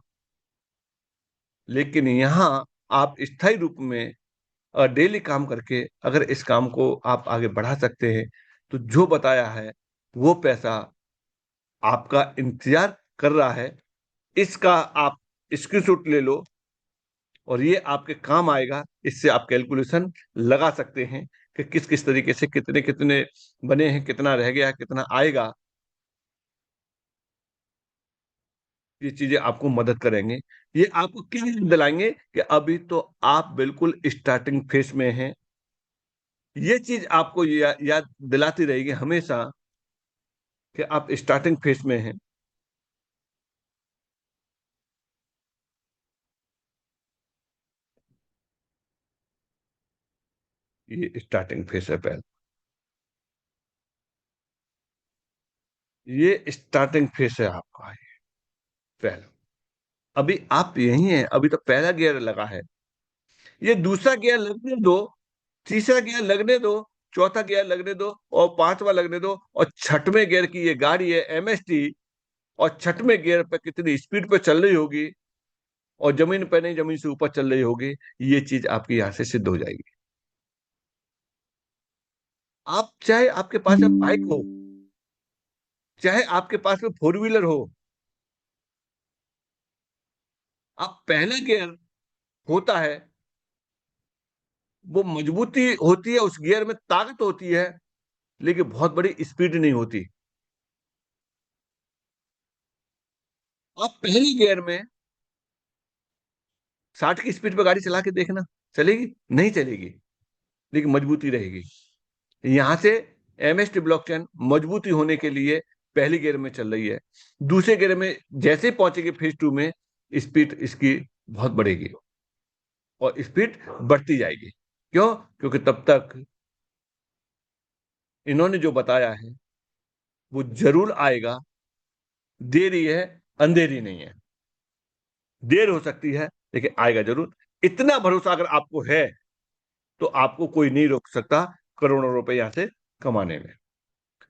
लेकिन यहां आप स्थायी रूप में डेली काम करके अगर इस काम को आप आगे बढ़ा सकते हैं, तो जो बताया है वो पैसा आपका इंतजार कर रहा है। इसका आप स्क्रीनशॉट ले लो, और ये आपके काम आएगा। इससे आप कैलकुलेशन लगा सकते हैं कि किस किस तरीके से कितने कितने बने हैं, कितना रह गया, कितना आएगा। ये चीजें आपको मदद करेंगे। ये आपको क्या याद दिलाएंगे कि अभी तो आप बिल्कुल स्टार्टिंग फेज में हैं। ये चीज आपको याद दिलाती रहेगी हमेशा कि आप स्टार्टिंग फेज में हैं। ये स्टार्टिंग फेज है पहले, ये स्टार्टिंग फेज है आपका, ये पहला। अभी आप यही हैं, अभी तो पहला गियर लगा है, ये दूसरा गियर लगने दो, तीसरा गियर लगने दो, चौथा गियर लगने दो, और पांचवा लगने दो, और छठवें गियर की ये गाड़ी है एमएसटी, और छठवें गियर पे कितनी स्पीड पे चल रही होगी, और जमीन पे नहीं जमीन से ऊपर चल रही होगी, ये चीज आपकी यहाँ से सिद्ध हो जाएगी। आप चाहे आपके पास में बाइक हो, चाहे आपके पास में फोर व्हीलर हो, आप पहला गियर होता है, वो मजबूती होती है, उस गियर में ताकत होती है, लेकिन बहुत बड़ी स्पीड नहीं होती। आप पहले गियर में 60 की स्पीड पर गाड़ी चला के देखना, चलेगी? नहीं चलेगी, लेकिन मजबूती रहेगी। यहां से एमएसटी ब्लॉकचेन मजबूती होने के लिए पहली गियर में चल रही है। दूसरे गियर में जैसे ही पहुंचेगी फेज 2 में, स्पीड इसकी बहुत बढ़ेगी, और स्पीड बढ़ती जाएगी। क्यों? क्योंकि तब तक इन्होंने जो बताया है वो जरूर आएगा। देरी है, अंधेरी नहीं है। देर हो सकती है, लेकिन आएगा जरूर। इतना भरोसा अगर आपको है, तो आपको कोई नहीं रोक सकता करोड़ों रुपए यहां से कमाने में,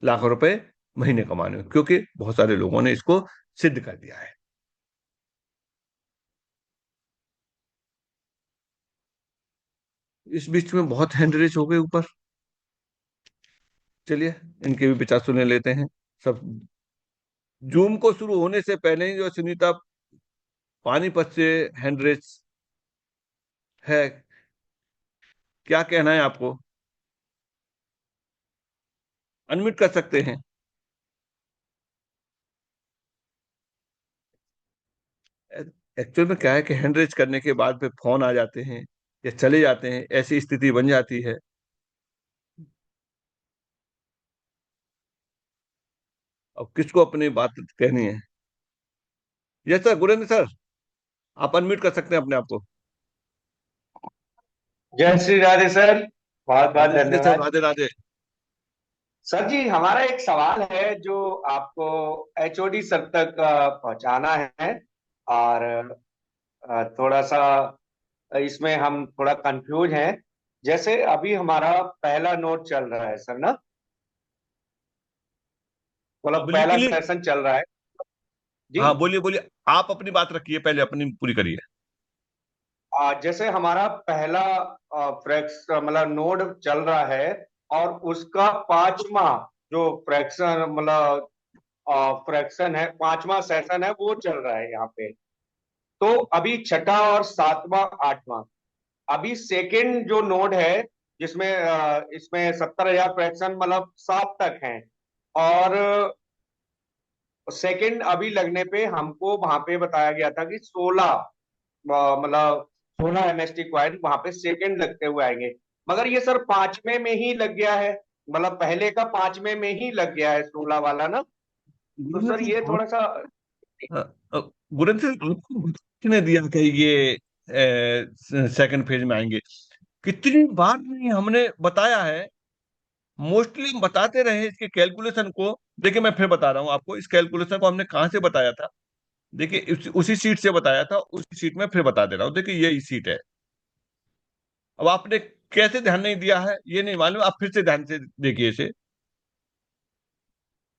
लाखों रुपए महीने कमाने में, क्योंकि बहुत सारे लोगों ने इसको सिद्ध कर दिया है। इस बीच में बहुत हैंड रेस हो गए ऊपर। चलिए, इनके भी विचार सुने लेते हैं सब। जूम को शुरू होने से पहले ही जो सुनीता पानीपत से हैंड रेस है, क्या कहना है आपको? अनम्यूट कर सकते हैं। एक्चुअल में क्या है कि हैंड रेस करने के बाद फिर फोन आ जाते हैं या चले जाते हैं, ऐसी स्थिति बन जाती है। अब किसको अपनी बात कहनी है? यस सर, गुरेंद्र सर, आप अनम्यूट कर सकते हैं अपने आप को। जय श्री राधे सर। बहुत बहुत राधे राधे सर, धन्यवाद। राधे राधे। सर जी, हमारा एक सवाल है जो आपको एचओडी सर तक पहुंचाना है। और थोड़ा सा इसमें हम थोड़ा कंफ्यूज हैं। जैसे अभी हमारा पहला नोट चल रहा है सर ना, मतलब बोलिए पहला बोलिए। सेशन चल रहा है जी। हाँ बोलिए बोलिए, आप अपनी बात रखिए, पहले अपनी पूरी करिए। जैसे हमारा पहला फ्रैक्स मतलब नोड चल रहा है, और उसका पांचवा जो फ्रैक्शन मतलब फ्रैक्शन है, पांचवा सेशन है वो चल रहा है यहाँ पे। तो अभी छठा और सातवां आठवां, अभी सेकंड जो नोड है जिसमें इसमें 70,000 फ्रैक्शन मतलब 7 तक हैं। और सेकंड अभी लगने पे हमको वहां पे बताया गया था कि 16 मतलब 16 MST क्वाइन वहां पे सेकंड लगते हुए आएंगे। मगर ये सर पांचवे में ही लग गया है, मतलब पहले का पांचवे में ही लग गया है 16 वाला ना। तो गुरेंद्र सर ये सर, थोड़ा सा। गुरेंद्र सर, आपको किसने दिया कि ये सेकंड फेज में आएंगे? कितनी बार नहीं हमने बताया है, मोस्टली हम बताते रहे इसके कैलकुलेशन को। देखिए, मैं फिर बता रहा हूँ आपको, इस कैलकुलेशन को हमने कहाँ से बताया था। देखिए, उसी सीट से बताया था, उसी सीट में फिर बता दे रहा हूँ। देखिए, यही सीट है। अब आपने कैसे ध्यान नहीं दिया है ये नहीं मालूम, आप फिर से ध्यान से देखिए इसे।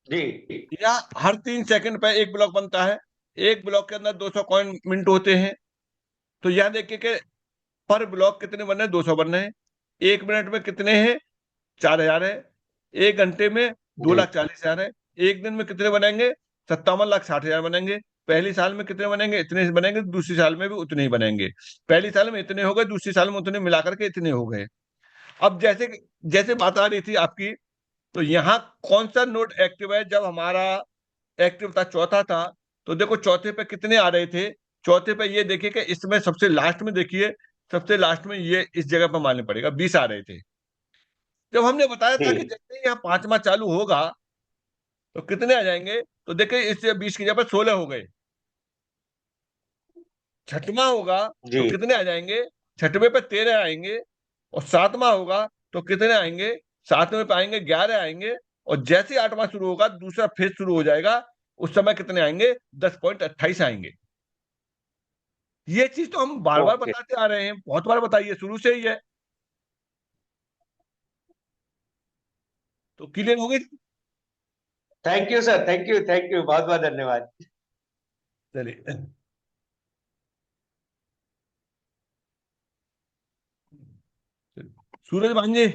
जी या हर 3 सेकंड पे एक ब्लॉक बनता है, एक ब्लॉक के अंदर 200 कॉइन मिनट होते हैं। तो यह देखिए कि पर ब्लॉक कितने बन रहे हैं? 200 बन रहे हैं। 1 मिनट में कितने हैं? 4,000 है। 1 घंटे में दो जी लाख चालीस हजार है। एक दिन में कितने बनेंगे? 57,60,000 बनेंगे। पहली साल में कितने बनेंगे? इतने ही बनेंगे। दूसरी साल में भी उतने ही बनेंगे। पहली साल में इतने हो गए, दूसरी साल में उतने मिलाकर के इतने हो गए। अब जैसे जैसे बात आ रही थी आपकी, तो यहाँ कौन सा नोट एक्टिव है? जब हमारा एक्टिव था, चौथा था, तो देखो चौथे पे कितने आ रहे थे। चौथे पे ये देखिए कि इसमें सबसे लास्ट में देखिए, सबसे लास्ट में ये इस जगह पर मालूम पड़ेगा 20 आ रहे थे। जब हमने बताया था कि जी जैसे ही यहाँ पांचवा चालू होगा तो कितने आ जाएंगे, तो देखिए इससे 20 की जगह 16 हो गए। छठवां होगा तो जी। कितने आ जाएंगे, छठवें पे 13 आएंगे। और सातवां होगा तो कितने आएंगे, सातवें पे आएंगे 11 आएंगे। और जैसे ही आठवां शुरू होगा, दूसरा फेज शुरू हो जाएगा, उस समय कितने आएंगे, 10.28 आएंगे। ये चीज तो हम बार बार ओके। बताते आ रहे हैं, बहुत बार बताइए, शुरू से ही है। तो क्लियर हो गई। Thank you sir, thank you, बहुत बहुत धन्यवाद। चलिए, सूरज भांजे।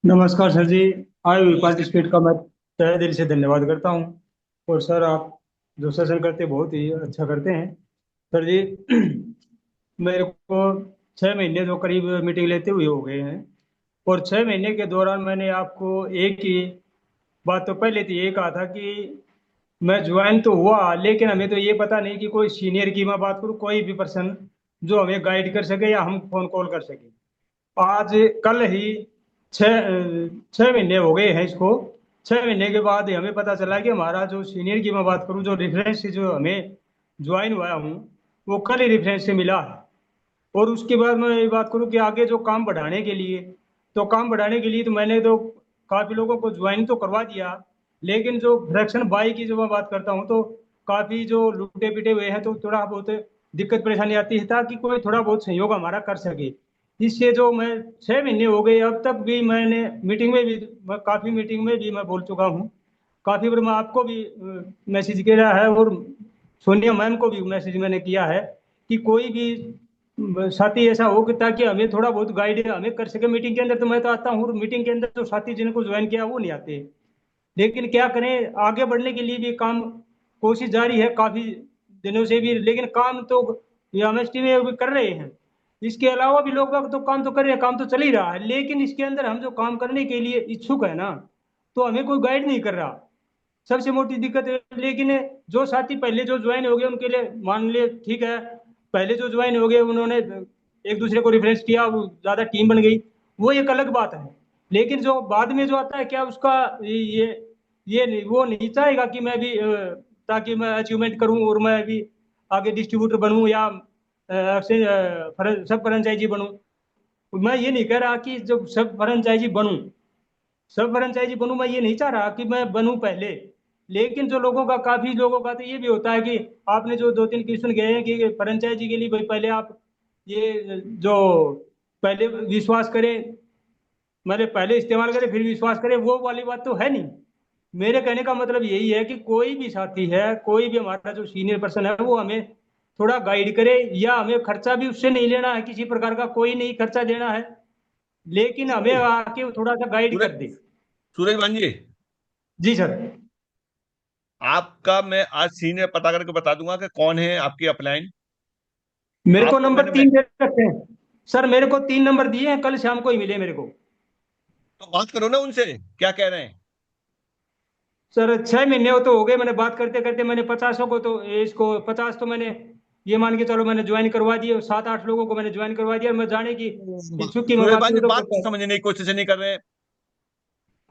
नमस्कार सर जी। आए हुए नमस्ते। पार्टिसिपेट का मैं तहे दिल से धन्यवाद करता हूँ। और सर आप जो सेशन करते हैं बहुत ही अच्छा करते हैं सर जी। मेरे को 6 महीने जो करीब मीटिंग लेते हुए हो गए हैं। और 6 महीने के दौरान मैंने आपको एक ही बात तो पहले तो ये कहा था कि मैं ज्वाइन तो हुआ, लेकिन हमें तो ये पता नहीं कि कोई सीनियर की मैं बात करूँ, कोई भी पर्सन जो हमें गाइड कर सके या हम फोन कॉल कर सके। आज कल ही 6 महीने हो गए हैं इसको। 6 महीने के बाद ही हमें पता चला कि हमारा जो सीनियर की मैं बात करूं, जो रेफरेंस से जो हमें ज्वाइन हुआ हूं, वो कल ही रेफरेंस से मिला है। और उसके बाद मैं ये बात करूं कि आगे जो काम बढ़ाने के लिए, तो काम बढ़ाने के लिए तो मैंने तो काफ़ी लोगों को ज्वाइन तो करवा दिया। लेकिन जो फ्रैक्शन बाई की जो मैं बात करता हूं, तो काफ़ी जो लुटे पिटे हुए हैं, तो थोड़ा बहुत दिक्कत परेशानी आती है, ताकि कोई थोड़ा बहुत सहयोग हमारा कर सके। इससे जो मैं 6 महीने हो गए अब तक भी मैंने मीटिंग में भी, मैं काफ़ी मीटिंग में भी मैं बोल चुका हूँ। काफ़ी बार मैं आपको भी मैसेज किया है, और सोनिया मैम को भी मैसेज मैंने किया है कि कोई भी साथी ऐसा हो कि ताकि हमें थोड़ा बहुत गाइड हमें कर सके। मीटिंग के अंदर तो मैं तो आता हूँ, मीटिंग के अंदर जो साथी जिनको ज्वाइन किया वो नहीं आते। लेकिन क्या करें, आगे बढ़ने के लिए भी काम कोशिश जारी है काफ़ी दिनों से भी, लेकिन काम तो एमएसटी में भी कर रहे हैं। इसके अलावा भी लोग बाग तो काम तो कर रहे हैं, काम तो चल ही रहा है, लेकिन इसके अंदर हम जो काम करने के लिए इच्छुक है ना, तो हमें कोई गाइड नहीं कर रहा। सबसे मोटी दिक्कत है। लेकिन जो साथी पहले जो ज्वाइन हो गए उनके लिए मान लिए ठीक है, पहले जो ज्वाइन हो गए उन्होंने एक दूसरे को रिफ्रेश किया, वो ज़्यादा टीम बन गई, वो एक अलग बात है। लेकिन जो बाद में जो आता है, क्या उसका ये नहीं, वो नहीं चाहेगा कि मैं भी ताकि मैं अचीवमेंट करूं और मैं भी आगे डिस्ट्रीब्यूटर बनूं या सब फ्रेंचाइजी बनूं। मैं ये नहीं कह रहा कि जब सब फ्रेंचाइजी बनूं, सब फ्रेंचाइजी बनूं, मैं ये नहीं चाह रहा कि मैं बनूं पहले। लेकिन जो लोगों का, काफी लोगों का तो ये भी होता है कि आपने जो दो तीन क्वेश्चन गए हैं कि फ्रेंचाइजी के लिए भाई पहले आप ये जो पहले विश्वास करें, मतलब पहले इस्तेमाल करें फिर विश्वास करें, वो वाली बात तो है नहीं। मेरे कहने का मतलब यही है कि कोई भी साथी है, कोई भी हमारा जो सीनियर पर्सन है, वो हमें थोड़ा गाइड करे, या हमें खर्चा भी उससे नहीं लेना है, किसी प्रकार का कोई नहीं खर्चा देना है, लेकिन हमें आके थोड़ा सा गाइड सूरज कर दे। सूरज भांजे, जी सर। आपका मैं आज सीनियर पता करके बता दूंगा कि कौन है आपकी अपलाइन। मेरे को आपको नंबर मैंने 3 दे रखे हैं सर, मेरे को 3 नंबर दिए हैं, कल शाम को ही मिले मेरे को। तो बात करो ना उनसे, क्या कह रहे हैं। सर 6 महीने हो तो हो गए, मैंने बात करते करते मैंने 50 को तो इसको 50 तो मैंने ये मान के चलो मैंने ज्वाइन करवा दिए, 7-8 लोगों को मैंने ज्वाइन करवा दिया। मैं जाने की इच्छुक की मैं सूरज बात भांजे, करूँ तो बात समझने की कोशिश नहीं कर रहे हैं।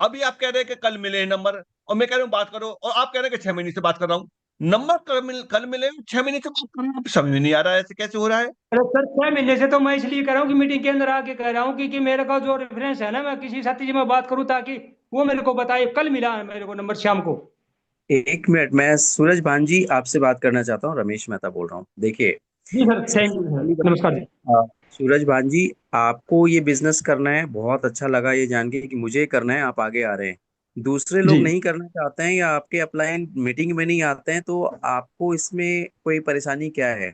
अभी आप कह रहे हैं कि कल मिले हैं नंबर, और मैं कह रहा हूँ बात करो, और आप कह रहे हैं कि 6 महीने से बात कर रहा हूँ। नंबर कल मिले, 6 महीने से बात कर रहा हूँ, समझ में नहीं आ रहा है ऐसे कैसे हो रहा है। अरे सर 6 महीने से तो मैं इसलिए कह रहा हूँ कि मीटिंग के अंदर आके कह रहा हूँ कि मेरे का जो रेफरेंस है ना, मैं किसी साथी से मैं बात करूँ ताकि वो मेरे को बताए। कल मिला है मेरे को नंबर शाम को। एक मिनट, मैं सूरज भांजी आपसे बात करना चाहता हूँ, रमेश मेहता बोल रहा हूँ। देखिए, जी सर, थैंक यू सर, पहली बात, नमस्कार जी। सूरज भांजी, आपको ये बिजनेस करना है, बहुत अच्छा लगा ये जान के कि मुझे करना है, आप आगे आ रहे हैं। दूसरे जी लोग नहीं करना चाहते हैं या आपके अपलाइन मीटिंग में नहीं आते हैं, तो आपको इसमें कोई परेशानी क्या है?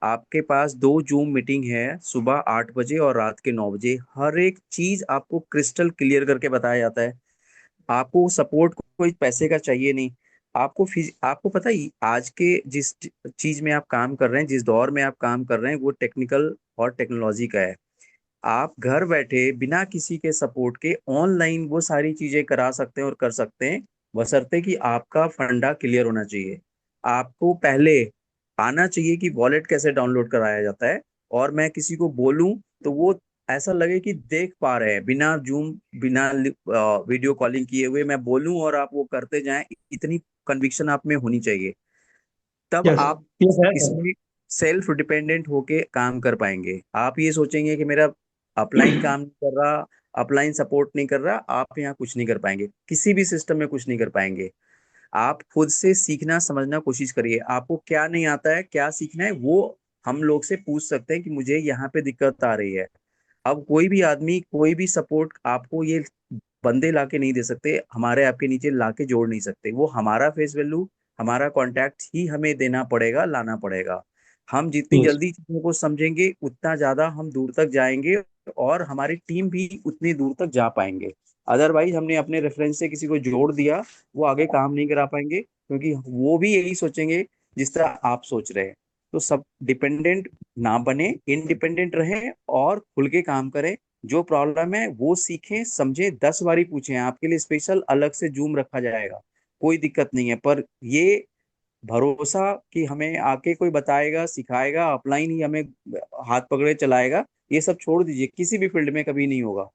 आपके पास 2 जूम मीटिंग है, सुबह 8 बजे और रात के 9 बजे। हर एक चीज आपको क्रिस्टल क्लियर करके बताया जाता है। आपको सपोर्ट कोई पैसे का चाहिए नहीं। आपको पता ही, आज के जिस चीज में आप काम कर रहे हैं, जिस दौर में आप काम कर रहे हैं, वो टेक्निकल और टेक्नोलॉजी का है। आप घर बैठे बिना किसी के सपोर्ट के ऑनलाइन वो सारी चीजें करा सकते हैं और कर सकते हैं, बशर्ते कि आपका फंडा क्लियर होना चाहिए। आपको पहले आना चाहिए कि वॉलेट कैसे डाउनलोड कराया जाता है, और मैं किसी को बोलूं तो वो ऐसा लगे कि देख पा रहे हैं, बिना जूम, बिना वीडियो कॉलिंग किए हुए मैं बोलूं और आप वो करते जाएं, इतनी कन्विक्शन आप में होनी चाहिए। तब यस, आप यस है सर। इसमें सेल्फ डिपेंडेंट होके काम कर पाएंगे। आप ये सोचेंगे कि मेरा अपलाइन काम नहीं कर रहा, अपलाइन सपोर्ट नहीं कर रहा, आप यहाँ कुछ नहीं कर पाएंगे, किसी भी सिस्टम में कुछ नहीं कर पाएंगे। आप खुद से सीखना समझना कोशिश करिए, आपको क्या नहीं आता है, क्या सीखना है, वो हम लोग से पूछ सकते हैं कि मुझे यहाँ पे दिक्कत आ रही है। अब कोई भी आदमी, कोई भी सपोर्ट आपको ये बंदे लाके नहीं दे सकते, हमारे आपके नीचे लाके जोड़ नहीं सकते। वो हमारा फेस वैल्यू, हमारा कांटेक्ट ही हमें देना पड़ेगा, लाना पड़ेगा। हम जितनी यस, जल्दी चीजों को समझेंगे उतना ज्यादा हम दूर तक जाएंगे, और हमारी टीम भी उतनी दूर तक जा पाएंगे। अदरवाइज हमने अपने रेफरेंस से किसी को जोड़ दिया, वो आगे काम नहीं करा पाएंगे, क्योंकि वो भी यही सोचेंगे जिस तरह आप सोच रहे हैं। तो सब डिपेंडेंट ना बने, इंडिपेंडेंट रहें और खुल के काम करें। जो प्रॉब्लम है वो सीखें, समझें, 10 बारी पूछें, आपके लिए स्पेशल अलग से जूम रखा जाएगा, कोई दिक्कत नहीं है। पर ये भरोसा कि हमें आके कोई बताएगा, सिखाएगा, अपलाइन ही हमें हाथ पकड़े चलाएगा, ये सब छोड़ दीजिए, किसी भी फील्ड में कभी नहीं होगा।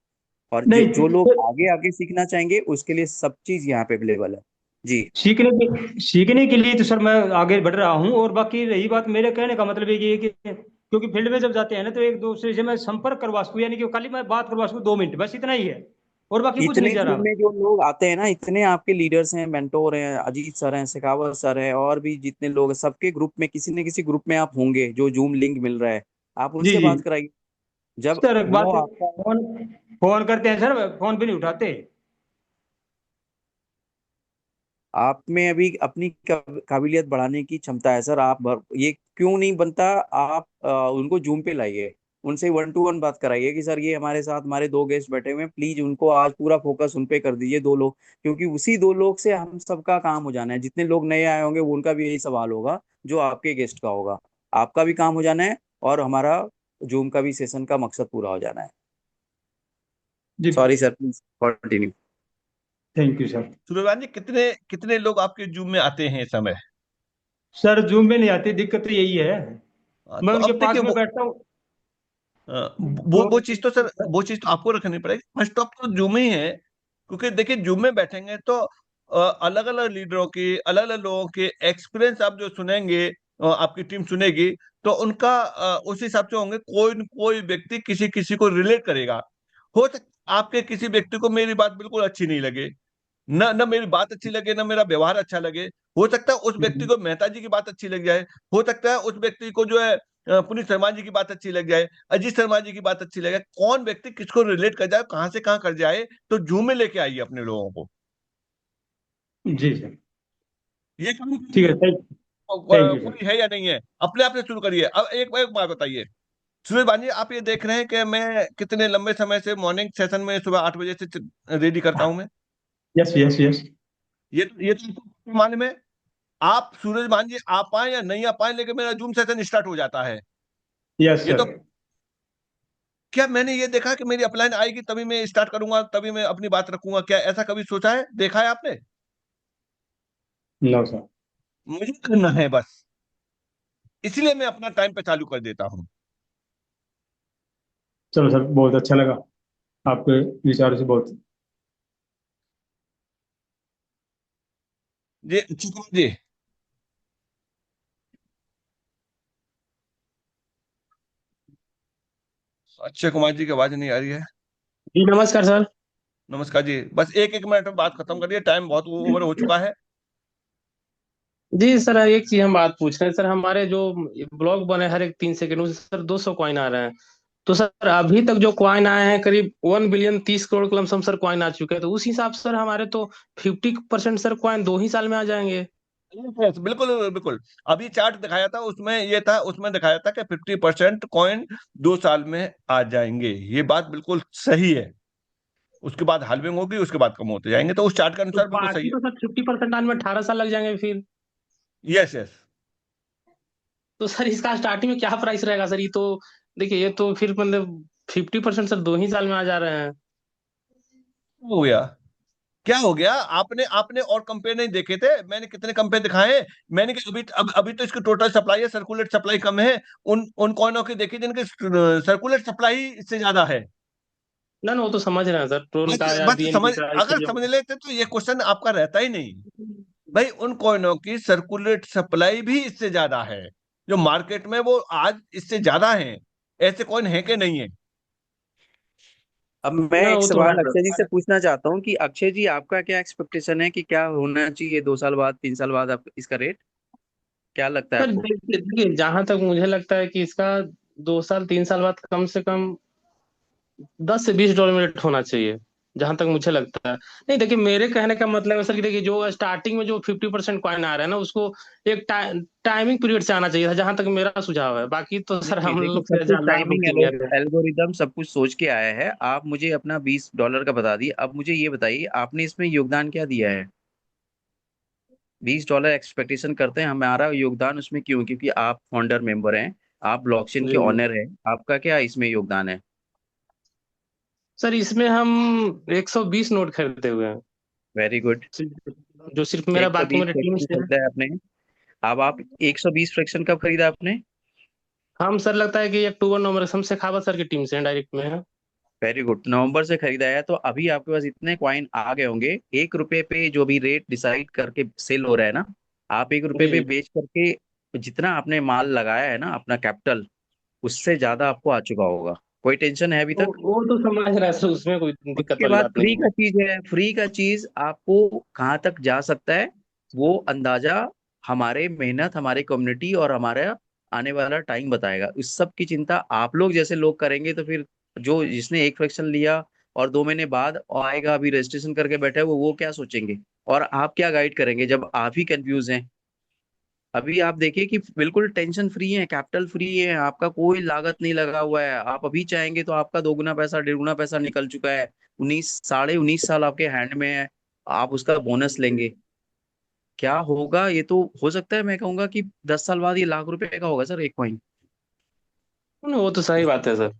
और जो जो नहीं, लोग आगे आगे सीखना चाहेंगे उसके लिए सब चीज यहाँ पे अवेलेबल है। जी। सीखने के लिए तो सर मैं आगे बढ़ रहा हूँ। और बाकी रही बात, मेरे कहने का मतलब ये है कि क्योंकि फील्ड में जब जाते हैं ना तो एक दूसरे से मैं संपर्क करवा सकूँ, यानी कि खाली मैं बात करवा सकूँ 2 मिनट, बस इतना ही है, और बाकी कुछ नहीं इतने जा टीम रहा। में जो लोग आते हैं ना, इतने आपके लीडर्स हैं, मेंटोर हैं, अजीत सर हैं, शेखावत सर हैं, और भी जितने लोग हैं, सबके ग्रुप में किसी न किसी ग्रुप में आप होंगे जो जूम लिंक मिल रहा है, आप जी उनसे जी बात कराइए। जब सर, वो बात आपका, फोन फोन करते हैं सर, फोन भी नहीं उठाते। आप में अभी अपनी काबिलियत बढ़ाने की क्षमता है सर, ये क्यों नहीं बनता? आप उनको जूम पे लाइए, उनसे 1 to 1 बात कराइए कि सर ये हमारे साथ हमारे 2 गेस्ट बैठे हुए हैं, प्लीज उनको आज पूरा फोकस उन पे कर दीजिए, 2 लोग, क्योंकि उसी 2 लोग से हम सबका काम हो जाना है। जितने लोग नए आए होंगे वो उनका भी यही सवाल होगा जो आपके गेस्ट का होगा, आपका भी काम हो जाना है, और हमारा जूम का भी सेशन का मकसद पूरा हो जाना है। जी, sorry sir, please continue. Thank you sir. Suryavan ji, कितने कितने लोग आपके जूम में आते हैं इस समय? सर जूम में नहीं आती, दिक्कत तो यही है। मैं तो उनके अब पास देखिए में बैठता हूँ वो तो। चीज तो सर, वो चीज तो आपको रखनी पड़ेगी। फर्स्ट ऑफ तो जूम ही है, क्योंकि देखिए जूम में बैठेंगे तो अलग अलग लीडरों की, अलग अलग लोगों के एक्सपीरियंस आप जो सुनेंगे, आपकी टीम सुनेगी, तो उनका उस हिसाब से होंगे। कोई न कोई व्यक्ति किसी किसी को रिलेट करेगा। हो सकता आपके किसी व्यक्ति को मेरी बात बिल्कुल अच्छी नहीं लगे, न न मेरी बात अच्छी लगे, न मेरा व्यवहार अच्छा लगे। हो सकता है उस व्यक्ति को मेहता जी की बात अच्छी लग जाए, हो सकता है उस व्यक्ति को जो है पुनीत शर्मा जी की बात अच्छी लग जाए, अजीत शर्मा जी की बात अच्छी लगे। कौन व्यक्ति किसको रिलेट कर जाए, कहां से कहां कर जाए, तो जूम में लेके आइए अपने लोगों को। जी सर, ये काम ठीक है, थैंक यू सर। कोई है या नहीं है, अपने आप से शुरू करिए। अब एक बात बताइए सुरेश बाजी, आप ये देख रहे हैं कि मैं कितने लंबे समय से मॉर्निंग सेशन में सुबह 8 बजे से रेडी करता हूं मैं। Yes yes yes. ये तो आपको मालूम है। आप सूरज मान जी आ पाए या नहीं आ पाए, लेकिन मेरा जूम सेशन स्टार्ट हो जाता है। यस ये सर। तो क्या मैंने ये देखा कि मेरी अपलाइन आएगी तभी मैं स्टार्ट करूंगा, तभी मैं अपनी बात रखूंगा? क्या ऐसा कभी सोचा है, देखा है आपने? No sir. मुझे करना है बस, इसलिए मैं अपना टाइम पे चालू कर देता हूँ। चलो सर, बहुत अच्छा लगा आपके विचारों से, बहुत। जी अक्षय कुमार जी, अक्षय कुमार जी की आवाज नहीं आ रही है। जी नमस्कार सर। नमस्कार जी, बस एक एक मिनट में बात खत्म करिए, टाइम बहुत ओवर हो चुका है। जी सर, एक चीज हम बात पूछ रहे हैं सर, हमारे जो ब्लॉग बने हर एक 3 सेकंड में सर 200 कॉइन आ रहे हैं। तो सर अभी तक जो कॉइन आए हैं करीब 1 बिलियन 30 करोड़ के लमसम सर कॉइन आ चुके हैं। तो उस हिसाब से सर हमारे तो 50% सर कॉइन 2 ही साल में आ जाएंगे। Yes, बिल्कुल बिल्कुल। अभी चार्ट दिखाया था, उसमें ये था, उसमें दिखाया था कि 50% कॉइन 2 साल में आ जाएंगे। ये बात बिल्कुल सही है। उसके बाद हाल्विंग होगी, उसके बाद कम होते जाएंगे, तो उस चार्ट के तो अनुसार बिल्कुल सही बाकी है। तो सर 50% आने में 18 साल लग जाएंगे फिर। Yes yes. तो सर इसका स्टार्टिंग में क्या प्राइस रहेगा सर? ये तो देखिए, ये तो फिर मतलब 50% सर 2 ही साल में आ जा रहे हैं। हो गया। क्या हो गया? आपने आपने और कंपेयर नहीं देखे थे? मैंने कितने कंपेयर दिखाए हैं। मैंने कहा अभी तो इसकी टोटल सप्लाई है, सर्कुलेट सप्लाई कम है। उन कॉइनों की देखिए जिनके सर्कुलेट सप्लाई इससे ज्यादा है। ना ना, वो तो समझ रहे हैं सर, ट्रोन बस का या बस बीएनबी समझ, का अगर इससे समझ लेते तो ये क्वेश्चन आपका रहता ही नहीं। भाई उन कॉइनों की सर्कुलेट सप्लाई भी इससे ज्यादा है, जो मार्केट में वो आज इससे ज्यादा है। ऐसे कॉइन है कि नहीं है? अब मैं ना, एक वो तो है सवाल सर। अक्षय जी से पूछना चाहता हूँ कि अक्षय जी आपका क्या एक्सपेक्टेशन है कि क्या होना चाहिए 2 साल बाद 3 साल बाद आप इसका रेट क्या लगता है सर आपको? देखिए देखिए, जहां तक मुझे लगता है कि इसका 2 साल 3 साल बाद कम से कम $10 से $20 में रेट होना चाहिए, जहां तक मुझे लगता है। नहीं देखिए, मेरे कहने का मतलब है सर कि देखिए, जो स्टार्टिंग में जो 50% कॉइन आ रहा है ना, उसको एक टाइमिंग पीरियड से आना चाहिए था, जहां तक मेरा सुझाव है। बाकी तो सर नहीं हम देखो, लोग सब से कुछ जानदार लोग टाइमिंग सीनियर है। एल्गोरिदम सब कुछ सोच के आया है। आप मुझे अपना $20 का बता दिए। अब मुझे ये बताइए आपने इसमें योगदान क्या दिया है? $20 एक्सपेक्टेशन करते हैं, हमारा योगदान उसमें क्यों? क्योंकि आप फाउंडर मेंबर हैं, आप ब्लॉकचेन के जी जी। ऑनर हैं। आपका क्या इसमें योगदान है? सर इसमें हम 120 नोट खरीदे हुए हैं, वेरी गुड। जो सिर्फ मेरा, एक सौ बाकी बीस मेरे टीम फ्रैक्शन से है। खरीदा है आपने। अब आप 120 फ्रैक्शन कब खरीदा आपने? हम सर लगता है कि अक्टूबर नवंबर हम शेखावत सर की टीम से डायरेक्ट में है। वेरी गुड, नवंबर से खरीदा है तो अभी आपके पास इतने कॉइन आ गए होंगे। 1 रुपए पे जो भी रेट डिसाइड करके सेल हो रहा है ना, आप 1 रुपए जी पे जी। बेच करके जितना आपने माल लगाया है ना अपना कैपिटल, उससे ज्यादा आपको आ चुका होगा। कोई टेंशन है अभी तक? वो तो समझ रहा है सर, उसमें कोई दिक्कत उसके वाली बाद बात फ्री नहीं का है। चीज है, फ्री का चीज आपको कहाँ तक जा सकता है वो अंदाजा हमारे मेहनत, हमारे कम्युनिटी और हमारा आने वाला टाइम बताएगा। इस सब की चिंता आप लोग जैसे लोग करेंगे तो फिर जो जिसने 1 फ्रैक्शन लिया और 2 महीने बाद आएगा अभी रजिस्ट्रेशन करके बैठा है वो क्या सोचेंगे? और आप क्या गाइड करेंगे जब आप ही कंफ्यूज हैं? अभी आप देखिए कि बिल्कुल टेंशन फ्री है, कैपिटल फ्री है, आपका कोई लागत नहीं लगा हुआ है। आप अभी चाहेंगे तो आपका 2 गुना पैसा 1.5 गुना पैसा निकल चुका है। 19 साढ़े 19 साल आपके हैंड में है, आप उसका बोनस लेंगे। क्या होगा ये तो हो सकता है, मैं कहूंगा कि 10 साल बाद ये लाख रुपए का होगा सर एक कॉइन। वो तो सही बात है सर।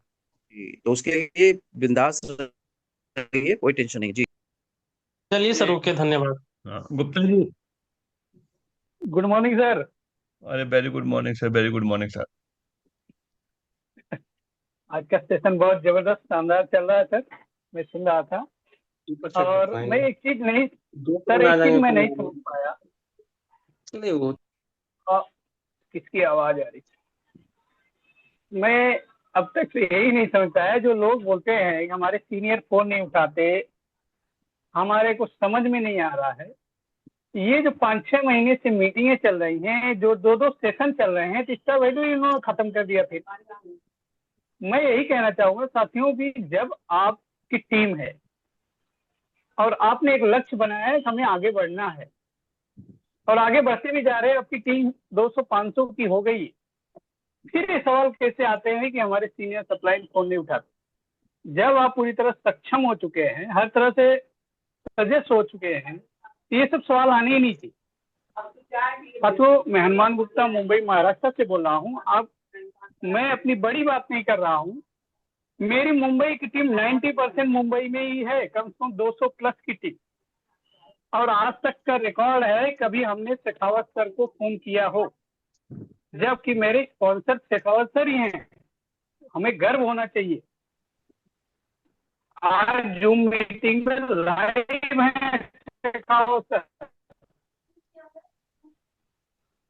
तो उसके लिए बिंदास रहिए, कोई टेंशन नहीं जी। चलिए सर, ओके, धन्यवाद। हाँ, Gupta ji. Good morning sir. अरे very good morning sir, very good morning sir. आज का सेशन बहुत जबरदस्त शानदार चल रहा है सर, मैं सुन रहा था। और मैं एक चीज नहीं, दोपहर सर में आ एक चीज जाएंगे मैं नहीं तो समझ पाया। नहीं वो। आ, किसकी आवाज आ रही है? मैं अब तक से यही नहीं समझ पाया, जो लोग बोलते हैं कि हमारे सीनियर फोन नहीं उठाते, हमारे को समझ में नहीं आ रहा है। ये जो 5-6 महीने से मीटिंगें चल रही हैं, जो 2-2 सेशन चल रहे हैं, तो इसका वैल्यू इन्होंने खत्म कर दिया। फिर मैं यही कहना चाहूंगा साथियों कि जब आपकी टीम है और आपने एक लक्ष्य बनाया है कि हमें आगे बढ़ना है और आगे बढ़ते भी जा रहे हैं, आपकी टीम 200-500 की हो गई, फिर ये सवाल कैसे आते हैं कि हमारे सीनियर सप्लाई फोन नहीं उठाते? जब आप पूरी तरह सक्षम हो चुके हैं, हर तरह से सजेस्ट हो चुके हैं, तो ये सब सवाल आने ही नहीं चाहिए। तो मैं हनुमान गुप्ता मुंबई महाराष्ट्र से बोल रहा हूँ। आप, मैं अपनी बड़ी बात नहीं कर रहा हूँ। मेरी मुंबई की टीम 90% मुंबई में ही है, कम से कम 200 प्लस की टीम। और आज तक का रिकॉर्ड है, कभी हमने शेखावत सर को फोन किया हो, जबकि मेरे स्पॉन्सर शेखावत सर ही हैं। हमें गर्व होना चाहिए। आज जूम मीटिंग में लाइव है शेखावत सर।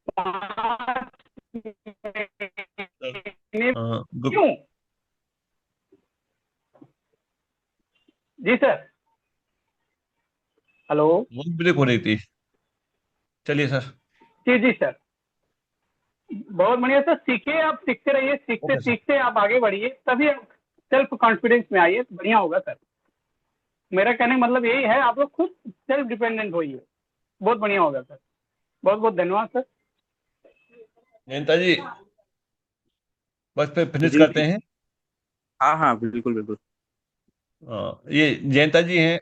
5 महीने हाँ, क्यों? जी सर। हेलो। वो ब्रेक हो रही थी। चलिए सर। जी जी सर। बहुत बढ़िया सर, सीखिए, आप सीखते रहिए, सीखते ओके सर। सीखते आप आगे बढ़िए, तभी आप सेल्फ कॉन्फिडेंस में आइए, बढ़िया होगा सर। मेरा कहने का मतलब यही है, आप लोग खुद सेल्फ डिपेंडेंट होइए, बहुत बढ़िया होगा सर। बहुत बहुत धन्यवाद सर। जयंता जी, बस पे फिनिश जी करते जी। हैं। हाँ हाँ बिल्कुल बिल्कुल। ये जयंता जी हैं,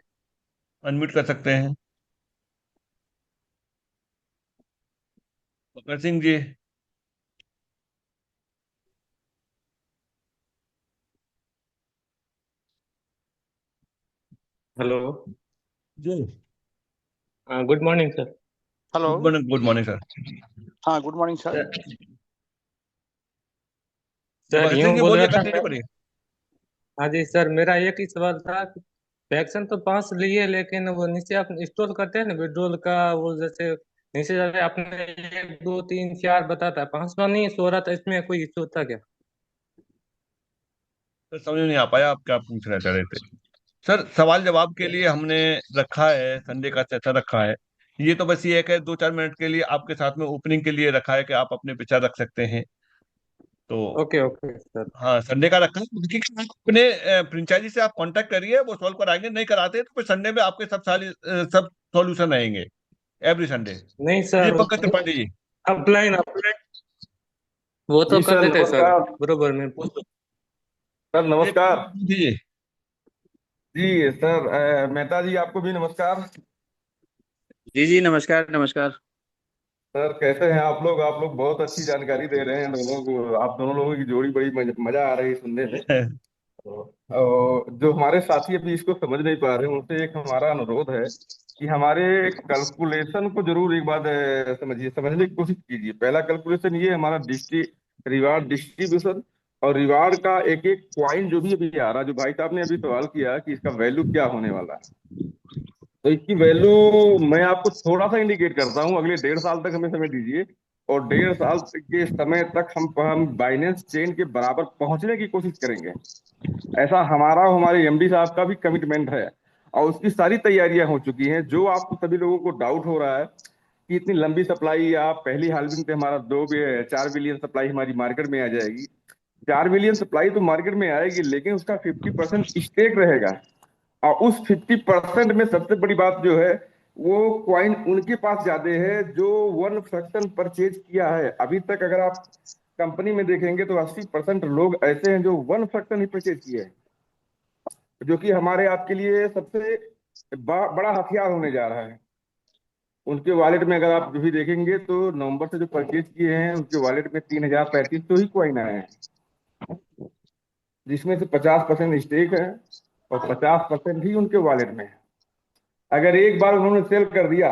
अनम्यूट कर सकते हैं। मकर सिंह जी। हेलो। जी। Good morning sir. Hello. Good morning sir. हाँ, good morning sir. Sir Bhagat यूं सिंह जी बोल बोलिए, रहा था कंटिन्यू मैं। करिए। हाँ जी सर, मेरा एक ही सवाल था कि वैक्सीन तो 5 लिए, लेकिन वो नीचे आप इंस्टॉल करते हैं ना विड्रोल का, वो जैसे नीचे जाके आपने 1 2 3 4 बताता है, 5वां नहीं सो रहा था, इसमें कोई इशू था क्या? सर समझ में नहीं आ पाया आप क्या पूछना चाह रहे थे। सर सवाल जवाब के लिए हमने रखा है, संडे का सेशन रखा है। ये तो बस ये है कि 2 4 मिनट के लिए आपके साथ में ओपनिंग के लिए रखा है कि आप अपने विचार रख सकते हैं। तो ओके ओके सर। हाँ, संडे का रखा है। बाकी आप अपने फ्रेंचाइजी से आप कांटेक्ट करिए, वो सॉल्व कराएंगे। नहीं कराते तो फिर संडे में आपके सब सारी सब सॉल्यूशन आएंगे एवरी संडे। नहीं जी sir, Pankaj Tripathi ji. Upline upline वो तो जी कर सर देते हैं सर, नमस्कार। बरोबर मैं पूछ। सर जी नमस्कार। पंकज त्रिपाठी जी। जी सर, मेहता जी आपको भी नमस्कार। जी जी, नमस्कार नमस्कार। सर कैसे हैं आप लोग? आप लोग बहुत अच्छी जानकारी दे रहे हैं दोनों को। आप दोनों लोगों की जोड़ी बड़ी मजा आ रही है सुनने में। और जो हमारे साथी अभी इसको समझ नहीं पा रहे हैं उनसे एक हमारा अनुरोध है कि हमारे कैलकुलेशन को जरूर एक बार समझिए, समझने की कोशिश कीजिए। पहला कैलकुलेशन ये हमारा रिवार्ड डिस्ट्रीब्यूशन और रिवार्ड का एक एक पॉइंट जो भी अभी आ रहा, जो भाई साहब ने अभी सवाल किया कि इसका वैल्यू क्या होने वाला है। तो इसकी वैल्यू मैं आपको थोड़ा सा इंडिकेट करता हूँ। अगले 1.5 साल तक हमें समय दीजिए, और 1.5 साल के समय तक हम बाइनेंस चेन के बराबर पहुंचने की कोशिश करेंगे। ऐसा हमारा और हमारे एमडी साहब का भी कमिटमेंट है, और उसकी सारी तैयारियां हो चुकी हैं। जो आपको सभी लोगों को डाउट हो रहा है कि इतनी लंबी सप्लाई, या पहली हाल्विंग पे हमारा 4 बिलियन सप्लाई हमारी मार्केट में आ जाएगी। 4 बिलियन सप्लाई तो मार्केट में आएगी, लेकिन उसका 50% स्टेक रहेगा। और उस 50% में सबसे बड़ी बात जो है, वो क्वाइन उनके पास ज्यादा है जो 1 फ्रैक्शन परचेज किया है। अभी तक अगर आप कंपनी में देखेंगे तो 80% लोग ऐसे हैं जो 1 फ्रैक्शन ही परचेज किए हैं, जो कि हमारे आपके लिए सबसे बड़ा हथियार होने जा रहा है। उनके वॉलेट में अगर आप भी देखेंगे तो नवंबर से जो परचेज किए हैं उनके वॉलेट में 3035 ही क्वाइन आए हैं, जिसमें से 50% स्टेक है और 50% ही उनके वॉलेट में है। अगर एक बार उन्होंने सेल कर दिया,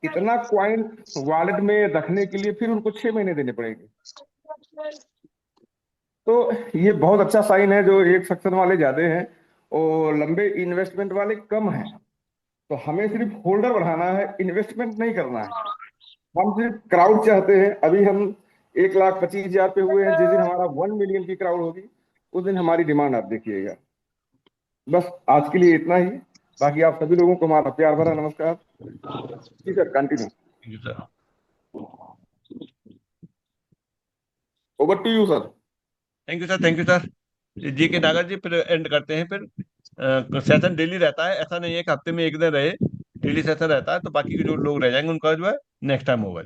इतना क्वाइन वॉलेट में रखने के लिए फिर उनको 6 महीने देने पड़ेंगे। तो ये बहुत अच्छा साइन है। जो एक सेक्शन वाले ज्यादा हैं और लंबे इन्वेस्टमेंट वाले कम हैं। तो हमें सिर्फ होल्डर बढ़ाना है, इन्वेस्टमेंट नहीं करना है। हम सिर्फ क्राउड चाहते हैं। अभी हम 1,25,000 पे हुए हैं। जिस दिन हमारा 1 मिलियन की क्राउड होगी उस दिन हमारी डिमांड आप देखिएगा। बस आज के लिए इतना ही। बाकी आप सभी लोगों को हमारा प्यार भरा नमस्कार। जी सर, कंटिन्यू। जी sir. Over to you sir. Thank you sir, thank you sir. G K Nagar जी, फिर एंड करते हैं फिर। सेशन डेली रहता है, ऐसा नहीं है कि हफ्ते में एक दिन रहे। डेली सेशन रहता है, तो बाकी के जो लोग रह जाएंगे उनका जो है नेक्स्ट टाइम होगा।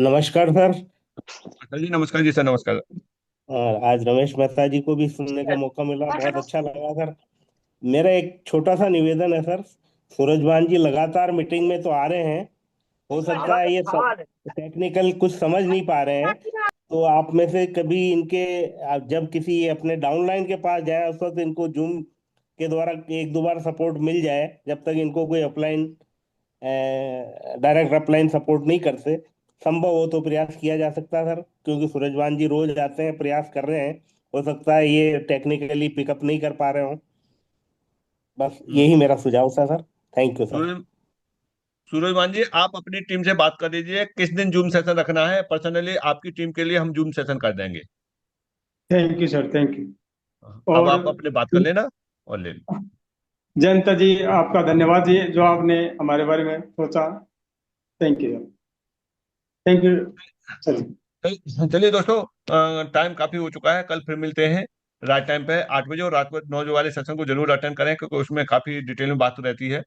नमस्कार सर। सर जी नमस्कार। जी सर नमस्कार। और आज रमेश मेहता जी को भी सुनने का मौका मिला, बहुत अच्छा लगा सर। मेरा एक छोटा सा निवेदन है सर। सूरजभान जी लगातार मीटिंग में तो आ रहे हैं, हो सकता है ये सब टेक्निकल कुछ समझ नहीं पा रहे हैं, तो आप में से कभी इनके आप जब किसी अपने डाउनलाइन के पास जाए उस वक्त इनको जूम के द्वारा 1 2 बार सपोर्ट मिल जाए, जब तक इनको कोई अपलाइन डायरेक्ट अपलाइन सपोर्ट नहीं करते। संभव हो तो प्रयास किया जा सकता है सर, क्योंकि सूरजवान जी रोज आते हैं, प्रयास कर रहे हैं। हो सकता है ये टेक्निकली पिकअप नहीं कर पा रहे हो। बस यही मेरा सुझाव था sir. Thank you sir. Suraj Surajmaan ji, आप अपनी टीम से बात कर लीजिए किस दिन जूम सेशन रखना है। पर्सनली आपकी टीम के लिए हम जूम सेशन कर देंगे। Thank you sir, thank you. अब और आप अपने बात कर लेना और ले लो। जयंता जी, आपका धन्यवाद जी, जो आपने हमारे बारे में सोचा। Thank you sir, thank you. चलिए, चलिए दोस्तों, टाइम काफी हो चुका है। कल फिर मिलते हैं रात टाइम पे 8 बजे, और रात को 9 बजे वाले सेशन को जरूर अटेंड करें, क्योंकि उसमें काफी डिटेल में बात रहती है।